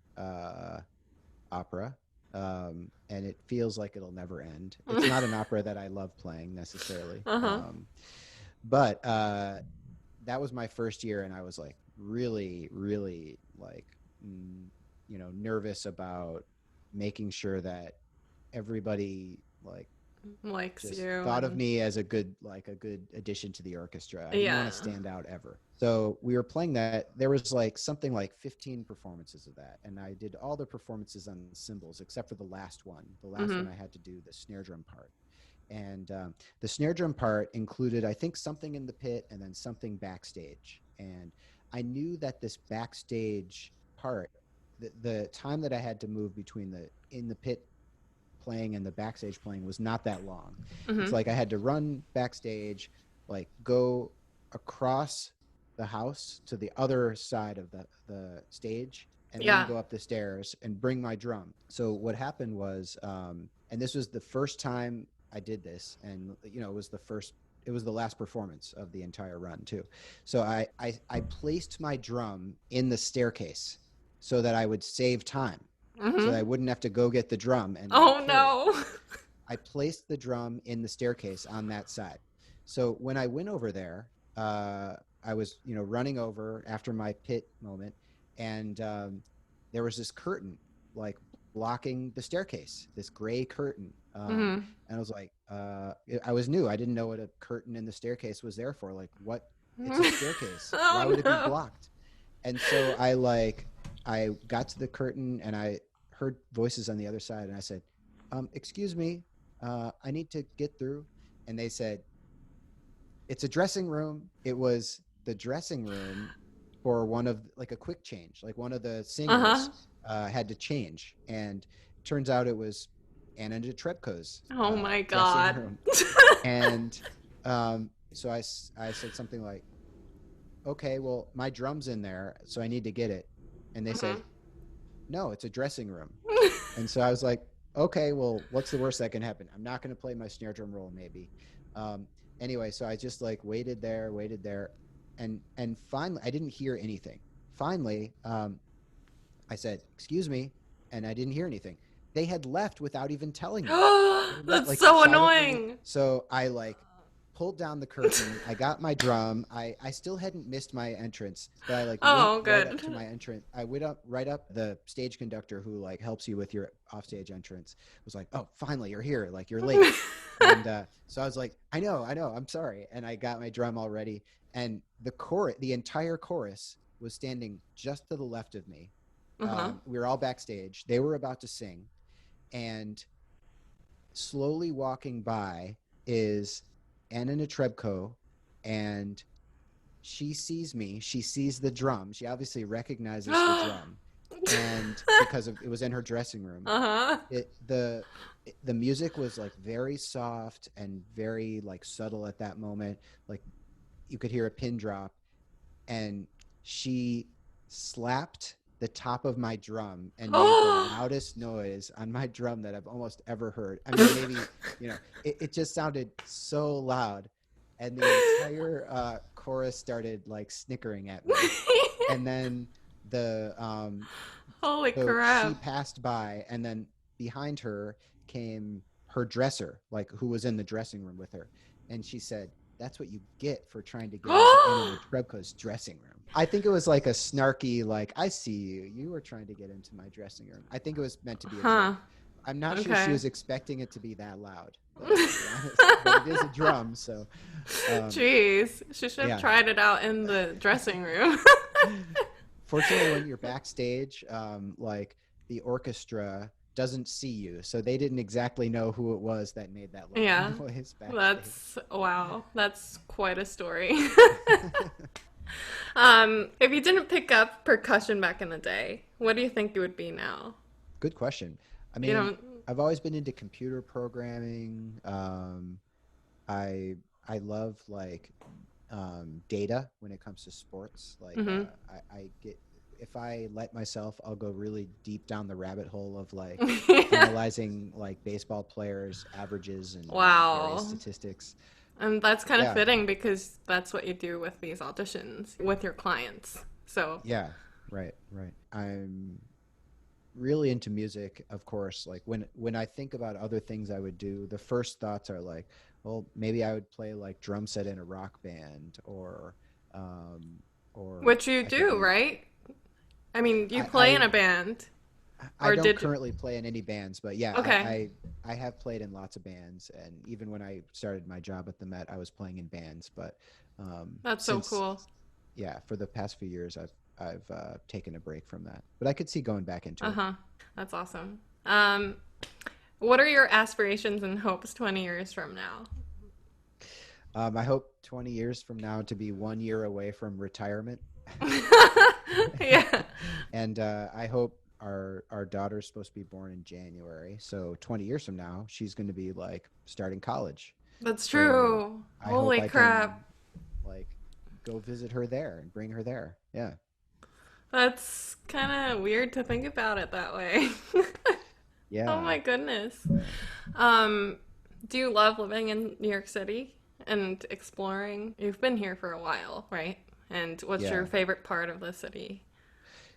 [SPEAKER 2] opera, and it feels like it'll never end. It's not an opera that I love playing necessarily,
[SPEAKER 1] Uh-huh.
[SPEAKER 2] but that was my first year, and I was like really, really like nervous about making sure that everybody like
[SPEAKER 1] Likes
[SPEAKER 2] just
[SPEAKER 1] you
[SPEAKER 2] thought of
[SPEAKER 1] and
[SPEAKER 2] me as a good addition to the orchestra. I didn't want
[SPEAKER 1] yeah.
[SPEAKER 2] to stand out ever. So we were playing that. There was like something like 15 performances of that, and I did all the performances on cymbals except for the last one. The last one
[SPEAKER 1] Mhm.
[SPEAKER 2] I had to do the snare drum part, and the snare drum part included, I think, something in the pit and then something backstage. And I knew that this backstage part, the time that I had to move between the in the pit playing and the backstage playing was not that long. It's
[SPEAKER 1] Mhm.
[SPEAKER 2] like I had to run backstage, like go across the house to the other side of the stage, and then
[SPEAKER 1] Yeah.
[SPEAKER 2] go up the stairs and bring my drum. So what happened was, and this was the first time I did this, and it was the last performance of the entire run too. So I placed my drum in the staircase so that I would save time, so that I
[SPEAKER 1] Mhm.
[SPEAKER 2] wouldn't have to go get the drum and like
[SPEAKER 1] Oh
[SPEAKER 2] carry it.
[SPEAKER 1] no.
[SPEAKER 2] I placed the drum in the staircase on that side. So when I went over there, I was, running over after my pit moment, and there was this curtain like blocking the staircase, this gray curtain.
[SPEAKER 1] Mhm.
[SPEAKER 2] And I was like, I was new. I didn't know what a curtain in the staircase was there for. Like, what? It's a staircase. Why
[SPEAKER 1] Oh
[SPEAKER 2] would it be
[SPEAKER 1] no.
[SPEAKER 2] blocked? And so I got to the curtain, and I heard voices on the other side, and I said, excuse me, I need to get through. And they said, it's a dressing room. It was the dressing room for one of like a quick change, like one of the
[SPEAKER 1] Uh-huh.
[SPEAKER 2] singers had to change. And it turns out it was Anna Netrebko's
[SPEAKER 1] Oh my
[SPEAKER 2] dressing
[SPEAKER 1] god.
[SPEAKER 2] room. And so I said something like, okay, well, my drum's in there, so I need to get it. And they said,
[SPEAKER 1] Mhm.
[SPEAKER 2] no, it's a dressing room. And so I was like, okay, well, what's the worst that can happen? I'm not going to play my snare drum roll, maybe. Um, anyway, so I just like waited there, and finally, I didn't hear anything. Finally, I said, "Excuse me," and I didn't hear anything. They had left without even telling me. They had left,
[SPEAKER 1] That's
[SPEAKER 2] like
[SPEAKER 1] so
[SPEAKER 2] silently.
[SPEAKER 1] annoying.
[SPEAKER 2] So I like pulled down the curtain. I got my drum. I still hadn't missed my entrance, but I like went
[SPEAKER 1] Oh,
[SPEAKER 2] right up
[SPEAKER 1] good.
[SPEAKER 2] to my entrance. I went up right up. The stage conductor who like helps you with your offstage entrance was like, "Oh, finally you're here. Like you're late." And so I was like, I know, I'm sorry." And I got my drum all ready, and the entire chorus was standing just to the left of me.
[SPEAKER 1] Uh-huh.
[SPEAKER 2] We were all backstage. They were about to sing, and slowly walking by is Anna Netrebko, and she sees me. She sees the drum. She obviously recognizes the drum, and because it was in her dressing room,
[SPEAKER 1] Uh-huh.
[SPEAKER 2] it the music was like very soft and very like subtle at that moment. Like you could hear a pin drop, and she slapped the top of my drum and made the loudest noise on my drum that I've almost ever heard. I mean, maybe, it just sounded so loud. And the entire chorus started like snickering at me. And then the
[SPEAKER 1] Holy
[SPEAKER 2] so she
[SPEAKER 1] crap.
[SPEAKER 2] passed by, and then behind her came her dresser, like who was in the dressing room with her. And she said, "That's what you get for trying to get into Anna Netrebko's dressing room." I think it was like a snarky, like, "I see you. You were trying to get into my dressing room." I think it was meant to be a
[SPEAKER 1] Huh.
[SPEAKER 2] joke. I'm not sure she
[SPEAKER 1] Okay.
[SPEAKER 2] was expecting it to be that loud, though, to be honest. But it is a drum, so
[SPEAKER 1] Jeez. She should have
[SPEAKER 2] yeah.
[SPEAKER 1] tried it out in the dressing room.
[SPEAKER 2] Fortunately, when you're backstage, like the orchestra doesn't see you, so they didn't exactly know who it was that made that loud
[SPEAKER 1] Yeah.
[SPEAKER 2] noise backstage.
[SPEAKER 1] That's wow. That's quite a story. If you didn't pick up percussion back in the day, what do you think it would be now?
[SPEAKER 2] Good question. I
[SPEAKER 1] You
[SPEAKER 2] mean,
[SPEAKER 1] don't.
[SPEAKER 2] I've always been into computer programming. I I love like data when it comes to sports. Like
[SPEAKER 1] Mhm.
[SPEAKER 2] I get if I let myself, I'll go really deep down the rabbit hole of like
[SPEAKER 1] Yeah.
[SPEAKER 2] analyzing like baseball players' averages and various
[SPEAKER 1] Wow.
[SPEAKER 2] statistics.
[SPEAKER 1] And that's kind of
[SPEAKER 2] Yeah,
[SPEAKER 1] fitting because that's what you do with these auditions with your clients. So,
[SPEAKER 2] yeah, right. I'm really into music, of course. Like when I think about other things I would do, the first thoughts are like, well, maybe I would play like drum set in a rock band, um or
[SPEAKER 1] which you
[SPEAKER 2] I could
[SPEAKER 1] do,
[SPEAKER 2] do
[SPEAKER 1] right? I mean, you
[SPEAKER 2] I
[SPEAKER 1] play in
[SPEAKER 2] I
[SPEAKER 1] a band,
[SPEAKER 2] I
[SPEAKER 1] or
[SPEAKER 2] don't
[SPEAKER 1] did you?
[SPEAKER 2] currently play in any bands, but yeah,
[SPEAKER 1] Okay,
[SPEAKER 2] I have played in lots of bands, and even when I started my job at the Met, I was playing in bands. But
[SPEAKER 1] that's so
[SPEAKER 2] since
[SPEAKER 1] cool.
[SPEAKER 2] yeah, for the past few years, I've taken a break from that, but I could see going back into
[SPEAKER 1] Uh
[SPEAKER 2] it.
[SPEAKER 1] huh. That's awesome. What are your aspirations and hopes 20 years from now?
[SPEAKER 2] I hope 20 years from now to be 1 year away from retirement.
[SPEAKER 1] Yeah,
[SPEAKER 2] And I hope our daughter's supposed to be born in January. So 20 years from now, she's going to be like starting college.
[SPEAKER 1] that's
[SPEAKER 2] So
[SPEAKER 1] true.
[SPEAKER 2] I hope
[SPEAKER 1] Holy
[SPEAKER 2] I can
[SPEAKER 1] crap.
[SPEAKER 2] like go visit her there and bring her there. Yeah.
[SPEAKER 1] That's kind of weird to think about it that way. Oh
[SPEAKER 2] Yeah.
[SPEAKER 1] my goodness.
[SPEAKER 2] Yeah.
[SPEAKER 1] Um, do you love living in New York City and exploring? You've been here for a while, right? And what's your
[SPEAKER 2] Yeah.
[SPEAKER 1] favorite part of the city?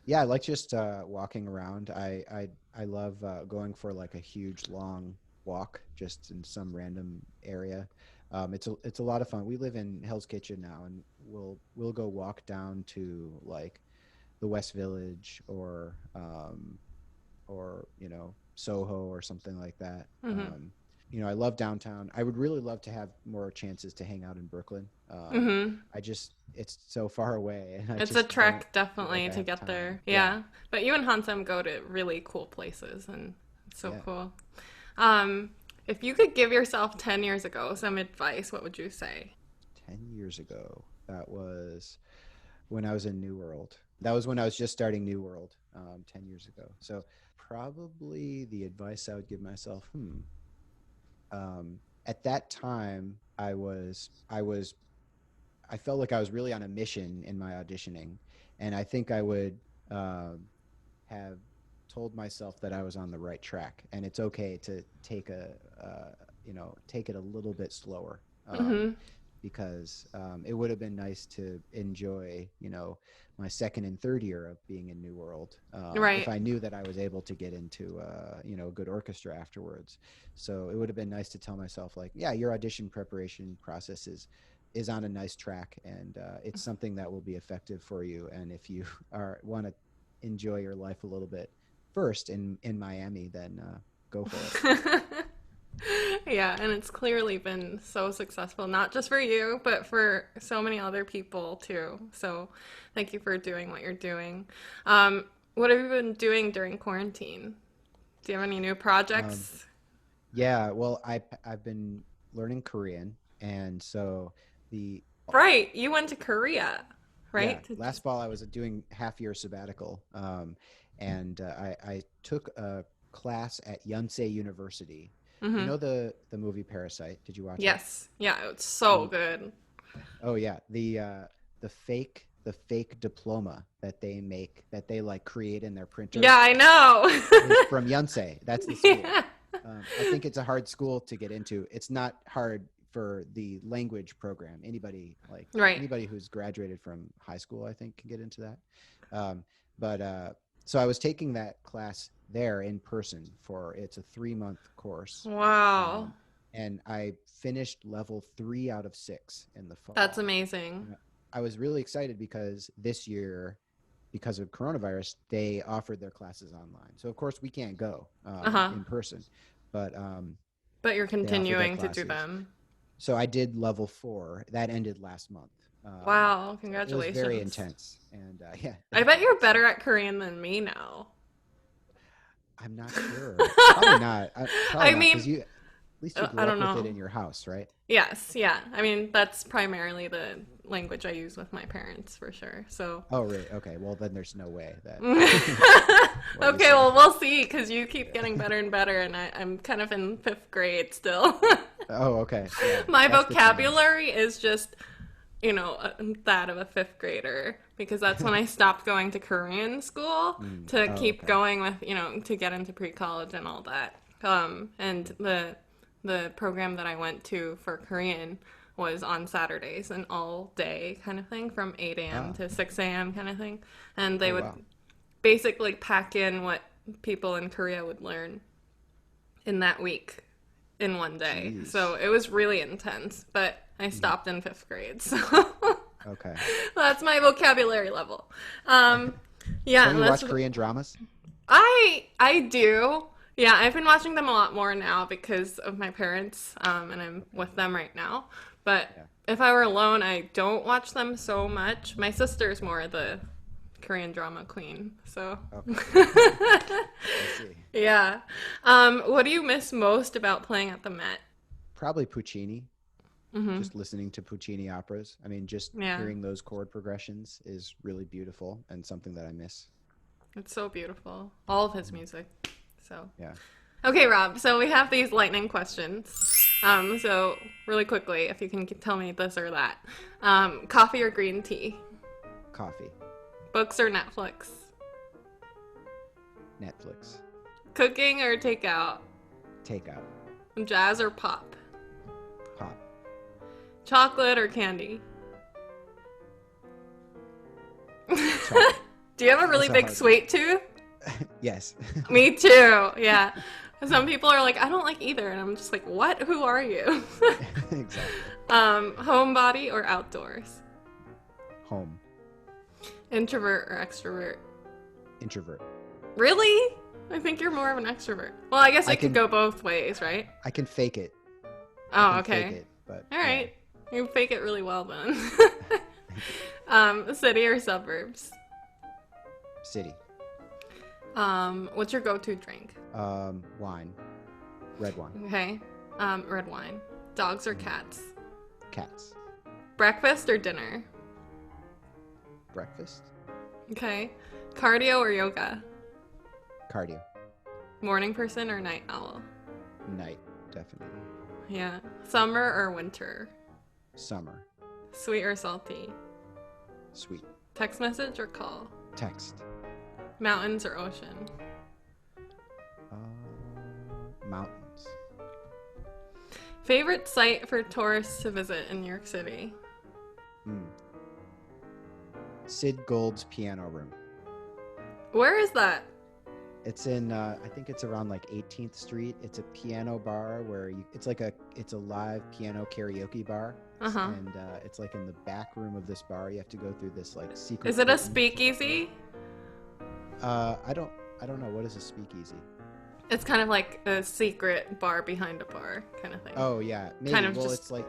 [SPEAKER 2] Yeah, I like just walking around. I love going for like a huge long walk just in some random area. It's a lot of fun. We live in Hell's Kitchen now, and we'll go walk down to like the West Village or Soho or something like that.
[SPEAKER 1] Mm-hmm.
[SPEAKER 2] I love downtown. I would really love to have more chances to hang out in Brooklyn.
[SPEAKER 1] Mm-hmm.
[SPEAKER 2] It's so far away, and I
[SPEAKER 1] It's a
[SPEAKER 2] just don't
[SPEAKER 1] trek
[SPEAKER 2] feel like
[SPEAKER 1] definitely
[SPEAKER 2] I
[SPEAKER 1] to
[SPEAKER 2] have
[SPEAKER 1] get
[SPEAKER 2] time.
[SPEAKER 1] there.
[SPEAKER 2] Yeah,
[SPEAKER 1] Yeah. But you and Hansam go to really cool places and it's so
[SPEAKER 2] yeah.
[SPEAKER 1] cool. Um, if you could give yourself 10 years ago some advice, what would you say?
[SPEAKER 2] 10 years ago, that was when I was in New World. That was when I was just starting New World, 10 years ago. So probably the advice I would give myself, at that time, I was I felt like I was really on a mission in my auditioning, and I think I would have told myself that I was on the right track, and it's okay to take take it a little bit slower.
[SPEAKER 1] Mhm.
[SPEAKER 2] Because it would have been nice to enjoy, my second and third year of being in New World, if
[SPEAKER 1] Right.
[SPEAKER 2] I knew that I was able to get into, a good orchestra afterwards. So it would have been nice to tell myself, like, yeah, your audition preparation process is on a nice track, and it's something that will be effective for you. And if you want to enjoy your life a little bit first in Miami, then go for it.
[SPEAKER 1] Yeah, and it's clearly been so successful, not just for you, but for so many other people too. So thank you for doing what you're doing. What have you been doing during quarantine? Do you have any new
[SPEAKER 2] Um,
[SPEAKER 1] projects?
[SPEAKER 2] yeah, well, I've been learning Korean, and so the
[SPEAKER 1] Right, you went to Korea,
[SPEAKER 2] yeah,
[SPEAKER 1] right?
[SPEAKER 2] last fall I was doing half year sabbatical, and I took a class at Yonsei University. You
[SPEAKER 1] Mm-hmm.
[SPEAKER 2] know the movie Parasite? Did you watch it?
[SPEAKER 1] Yes, yeah, it's so
[SPEAKER 2] The
[SPEAKER 1] good.
[SPEAKER 2] Oh yeah, the fake diploma that they make, that they like create in their printer,
[SPEAKER 1] Yeah, I
[SPEAKER 2] is
[SPEAKER 1] know.
[SPEAKER 2] from Yonsei. That's the school.
[SPEAKER 1] Yeah.
[SPEAKER 2] I think it's a hard school to get into. It's not hard for the language program.
[SPEAKER 1] Right.
[SPEAKER 2] Anybody who's graduated from high school, I think, can get into that. But so I was taking that class there in person. It's a 3-month course,
[SPEAKER 1] Wow.
[SPEAKER 2] um, and I finished level 3 out of 6 in the
[SPEAKER 1] That's
[SPEAKER 2] fall.
[SPEAKER 1] amazing.
[SPEAKER 2] And I was really excited because this year, because of coronavirus, they offered their classes online. So of course we can't go
[SPEAKER 1] Uh-huh.
[SPEAKER 2] in person, but
[SPEAKER 1] But you're
[SPEAKER 2] they offered their
[SPEAKER 1] continuing to do
[SPEAKER 2] classes.
[SPEAKER 1] them.
[SPEAKER 2] So I did level 4. That ended last month.
[SPEAKER 1] Wow,
[SPEAKER 2] So it was very
[SPEAKER 1] congratulations.
[SPEAKER 2] intense, and yeah.
[SPEAKER 1] I bet you're
[SPEAKER 2] So
[SPEAKER 1] better at Korean than me now.
[SPEAKER 2] I'm not sure. Probably not. Probably
[SPEAKER 1] I
[SPEAKER 2] not, because
[SPEAKER 1] mean,
[SPEAKER 2] you at least you
[SPEAKER 1] I
[SPEAKER 2] grew
[SPEAKER 1] don't
[SPEAKER 2] up with it in
[SPEAKER 1] know.
[SPEAKER 2] your house, right?
[SPEAKER 1] Yes, yeah. I mean, that's primarily the language I use with my parents for sure. So,
[SPEAKER 2] Oh, really? Okay. Well, then there's no way that what you're
[SPEAKER 1] okay,
[SPEAKER 2] saying.
[SPEAKER 1] well, we'll see because you keep getting better and better, and I'm kind of in fifth grade still.
[SPEAKER 2] Oh, okay. Yeah,
[SPEAKER 1] My
[SPEAKER 2] that's good to know.
[SPEAKER 1] vocabulary is just, that of a fifth grader because that's when I stopped going to Korean school to
[SPEAKER 2] Oh,
[SPEAKER 1] keep
[SPEAKER 2] okay.
[SPEAKER 1] going with, to get into pre-college and all that. And the program that I went to for Korean was on Saturdays, an all day kind of thing from 8 a.m.
[SPEAKER 2] Ah,
[SPEAKER 1] to 6 a.m. kind of thing. And they
[SPEAKER 2] oh,
[SPEAKER 1] would
[SPEAKER 2] wow.
[SPEAKER 1] basically pack in what people in Korea would learn in that week in one day. So
[SPEAKER 2] Jeez.
[SPEAKER 1] it was really intense, but I
[SPEAKER 2] Mhm.
[SPEAKER 1] stopped in fifth grade. So
[SPEAKER 2] Okay.
[SPEAKER 1] that's my vocabulary level. Um, yeah,
[SPEAKER 2] Don't
[SPEAKER 1] and
[SPEAKER 2] you
[SPEAKER 1] that's
[SPEAKER 2] watch Korean dramas?
[SPEAKER 1] I do. Yeah, I've been watching them a lot more now because of my parents, and I'm with them right now. But
[SPEAKER 2] Yeah.
[SPEAKER 1] if I were alone, I don't watch them so much. My sister's more the Korean drama queen, so.
[SPEAKER 2] Okay. I see.
[SPEAKER 1] Yeah. What do you miss most about playing at the Met?
[SPEAKER 2] Probably Puccini.
[SPEAKER 1] Mm-hmm.
[SPEAKER 2] Just listening to Puccini operas. I mean, just
[SPEAKER 1] Yeah,
[SPEAKER 2] hearing those chord progressions is really beautiful and something that I miss.
[SPEAKER 1] it's so beautiful. All of his
[SPEAKER 2] Mhm.
[SPEAKER 1] music. So.
[SPEAKER 2] Yeah.
[SPEAKER 1] Okay, Rob. So we have these lightning questions. So really quickly, if you can tell me this or that. Coffee or green tea?
[SPEAKER 2] Coffee.
[SPEAKER 1] Books or Netflix?
[SPEAKER 2] Netflix.
[SPEAKER 1] Cooking or takeout?
[SPEAKER 2] Takeout.
[SPEAKER 1] Jazz or pop?
[SPEAKER 2] Pop.
[SPEAKER 1] Chocolate or candy?
[SPEAKER 2] Chocolate.
[SPEAKER 1] Do you have a really
[SPEAKER 2] That's a
[SPEAKER 1] big
[SPEAKER 2] hard one.
[SPEAKER 1] sweet tooth?
[SPEAKER 2] Yes.
[SPEAKER 1] Me too. Yeah. Some people are like, I don't like either, and I'm just like, what? Who are you?
[SPEAKER 2] Exactly.
[SPEAKER 1] Homebody or outdoors?
[SPEAKER 2] Home.
[SPEAKER 1] Introvert or extrovert?
[SPEAKER 2] Introvert.
[SPEAKER 1] Really? I think you're more of an extrovert. Well, I guess
[SPEAKER 2] I
[SPEAKER 1] it could
[SPEAKER 2] can
[SPEAKER 1] go both ways, right?
[SPEAKER 2] I can fake it. I
[SPEAKER 1] Oh,
[SPEAKER 2] can fake
[SPEAKER 1] okay.
[SPEAKER 2] it, but
[SPEAKER 1] All
[SPEAKER 2] yeah.
[SPEAKER 1] right. You fake it really well then.
[SPEAKER 2] Thank you.
[SPEAKER 1] City or suburbs?
[SPEAKER 2] City.
[SPEAKER 1] What's your go-to drink?
[SPEAKER 2] Wine. Red wine.
[SPEAKER 1] Okay. Red wine. Dogs or
[SPEAKER 2] Mhm.
[SPEAKER 1] cats?
[SPEAKER 2] Cats.
[SPEAKER 1] Breakfast or dinner?
[SPEAKER 2] Breakfast.
[SPEAKER 1] Okay. Cardio or yoga?
[SPEAKER 2] Cardio.
[SPEAKER 1] Morning person or night owl?
[SPEAKER 2] Night. Definitely.
[SPEAKER 1] Yeah. Summer or winter?
[SPEAKER 2] Summer.
[SPEAKER 1] Sweet or salty?
[SPEAKER 2] Sweet.
[SPEAKER 1] Text message or call?
[SPEAKER 2] Text.
[SPEAKER 1] Mountains or ocean?
[SPEAKER 2] Mountains.
[SPEAKER 1] Favorite site for tourists to visit in New York City?
[SPEAKER 2] Sid Gold's Piano Room.
[SPEAKER 1] Where is that?
[SPEAKER 2] It's in, I think it's around like 18th Street. It's a piano bar where it's a live piano karaoke bar. And it's like in the back room of this bar. You have to go through this like secret.
[SPEAKER 1] Is it a
[SPEAKER 2] curtain.
[SPEAKER 1] speakeasy?
[SPEAKER 2] I don't know. What is a speakeasy?
[SPEAKER 1] It's kind of like a secret bar behind a bar kind of thing.
[SPEAKER 2] Oh yeah, maybe.
[SPEAKER 1] Kind of
[SPEAKER 2] well,
[SPEAKER 1] just...
[SPEAKER 2] it's like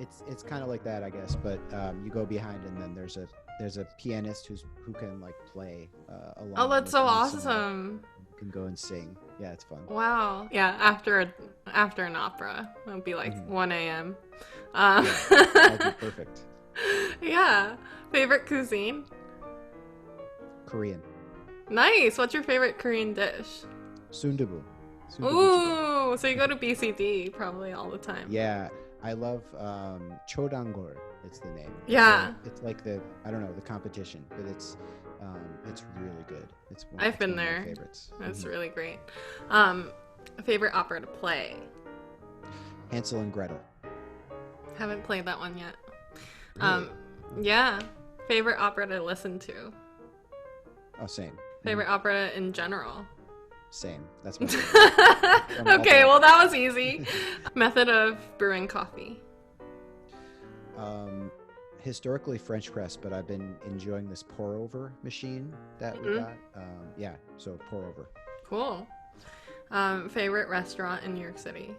[SPEAKER 2] it's kind of like that, I guess. But you go behind, and then there's a pianist who can like play along.
[SPEAKER 1] Oh, that's so
[SPEAKER 2] with
[SPEAKER 1] awesome.
[SPEAKER 2] You can go and sing. Yeah, it's fun.
[SPEAKER 1] Wow. Yeah, after an opera, it'll be like 1 a.m.
[SPEAKER 2] That'd be perfect.
[SPEAKER 1] Yeah. Favorite cuisine?
[SPEAKER 2] Korean.
[SPEAKER 1] Nice. What's your favorite Korean dish?
[SPEAKER 2] Sundubu.
[SPEAKER 1] Ooh, so you go to BCD probably all the time.
[SPEAKER 2] Yeah, I love Chodangor. It's the name.
[SPEAKER 1] Yeah.
[SPEAKER 2] It's like the competition, but it's really good.
[SPEAKER 1] I've been
[SPEAKER 2] one of my
[SPEAKER 1] there.
[SPEAKER 2] favorites.
[SPEAKER 1] That's really great. Favorite opera to play?
[SPEAKER 2] Hansel and Gretel.
[SPEAKER 1] Haven't played that one yet.
[SPEAKER 2] Really?
[SPEAKER 1] Yeah. Favorite opera to listen to?
[SPEAKER 2] Oh, same.
[SPEAKER 1] Favorite opera in general?
[SPEAKER 2] Same. That's my favorite.
[SPEAKER 1] Okay, well that was easy. Method of brewing coffee?
[SPEAKER 2] Historically French press, but I've been enjoying this pour over machine that we got. So pour over.
[SPEAKER 1] Cool. Favorite restaurant in New York City?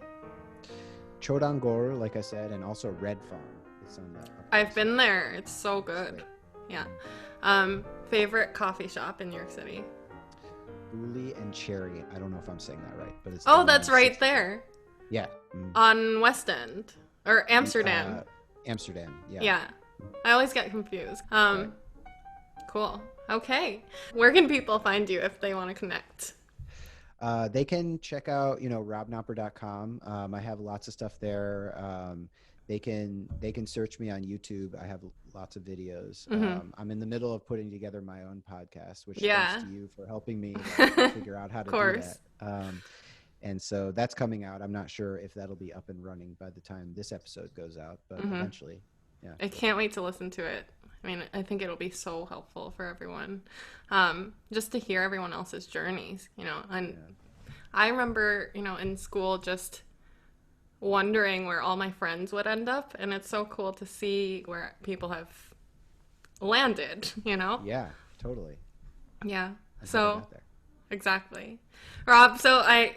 [SPEAKER 2] Chodangor, like I said, and also Red Farm. It's on the
[SPEAKER 1] I've been there. It's so good. Yeah. Favorite coffee shop in New York City?
[SPEAKER 2] Uli and Cherry. I don't know if I'm saying that right, but it's.
[SPEAKER 1] Oh, that's right there.
[SPEAKER 2] Yeah.
[SPEAKER 1] On West End or Amsterdam.
[SPEAKER 2] Amsterdam. Yeah.
[SPEAKER 1] Yeah. I always get confused. Cool. Okay. Where can people find you if they want to connect?
[SPEAKER 2] They can check out, robknopper.com. I have lots of stuff there. They can search me on YouTube. I have lots of videos. I'm in the middle of putting together my own podcast, which thanks to you for helping me figure out how to do that. And so that's coming out. I'm not sure if that'll be up and running by the time this episode goes out, but eventually. Yeah.
[SPEAKER 1] I can't wait to listen to it. I mean, I think it'll be so helpful for everyone, just to hear everyone else's journeys, and I remember, in school just wondering where all my friends would end up, and it's so cool to see where people have landed,
[SPEAKER 2] Yeah, totally.
[SPEAKER 1] Yeah.
[SPEAKER 2] So
[SPEAKER 1] exactly. Rob, so I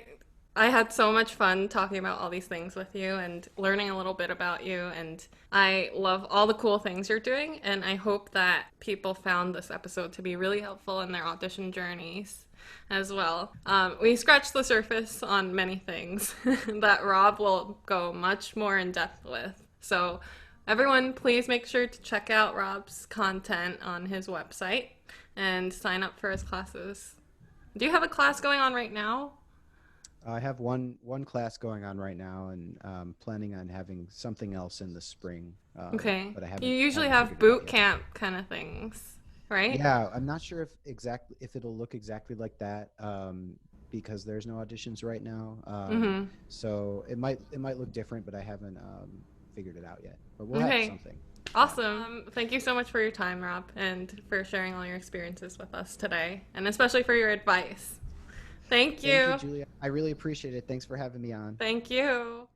[SPEAKER 1] had so much fun talking about all these things with you and learning a little bit about you, and I love all the cool things you're doing, and I hope that people found this episode to be really helpful in their audition journeys as well. We scratched the surface on many things that Rob will go much more in depth with. So everyone, please make sure to check out Rob's content on his website and sign up for his classes. Do you have a class going on right now?
[SPEAKER 2] I have one class going on right now, and planning on having something else in the spring.
[SPEAKER 1] Okay.
[SPEAKER 2] But I haven't.
[SPEAKER 1] You usually have boot camp kind of things, right?
[SPEAKER 2] Yeah, I'm not sure if it'll look exactly like that, because there's no auditions right now. So it might look different, but I haven't figured it out yet. But we'll have something.
[SPEAKER 1] Awesome. Thank you so much for your time, Rob, and for sharing all your experiences with us today, and especially for your advice. Thank you.
[SPEAKER 2] Thank you, Julia. I really appreciate it. Thanks for having me on.
[SPEAKER 1] Thank you.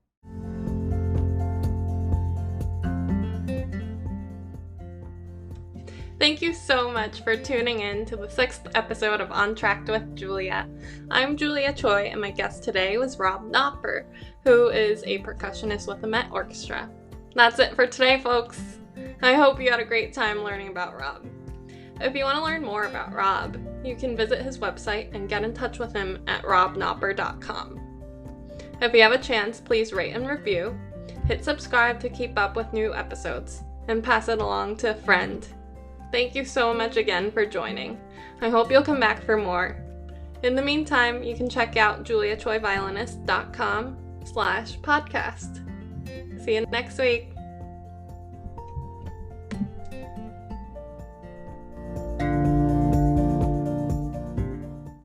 [SPEAKER 1] Thank you so much for tuning in to the 6th episode of Entr'acte with Julia. I'm Julia Choi, and my guest today was Rob Knopper, who is a percussionist with the Met Orchestra. That's it for today, folks. I hope you had a great time learning about Rob. If you want to learn more about Rob, you can visit his website and get in touch with him at robknopper.com. If you have a chance, please rate and review, hit subscribe to keep up with new episodes, and pass it along to a friend. Thank you so much again for joining. I hope you'll come back for more. In the meantime, you can check out juliachoiviolinist.com/podcast. See you next week.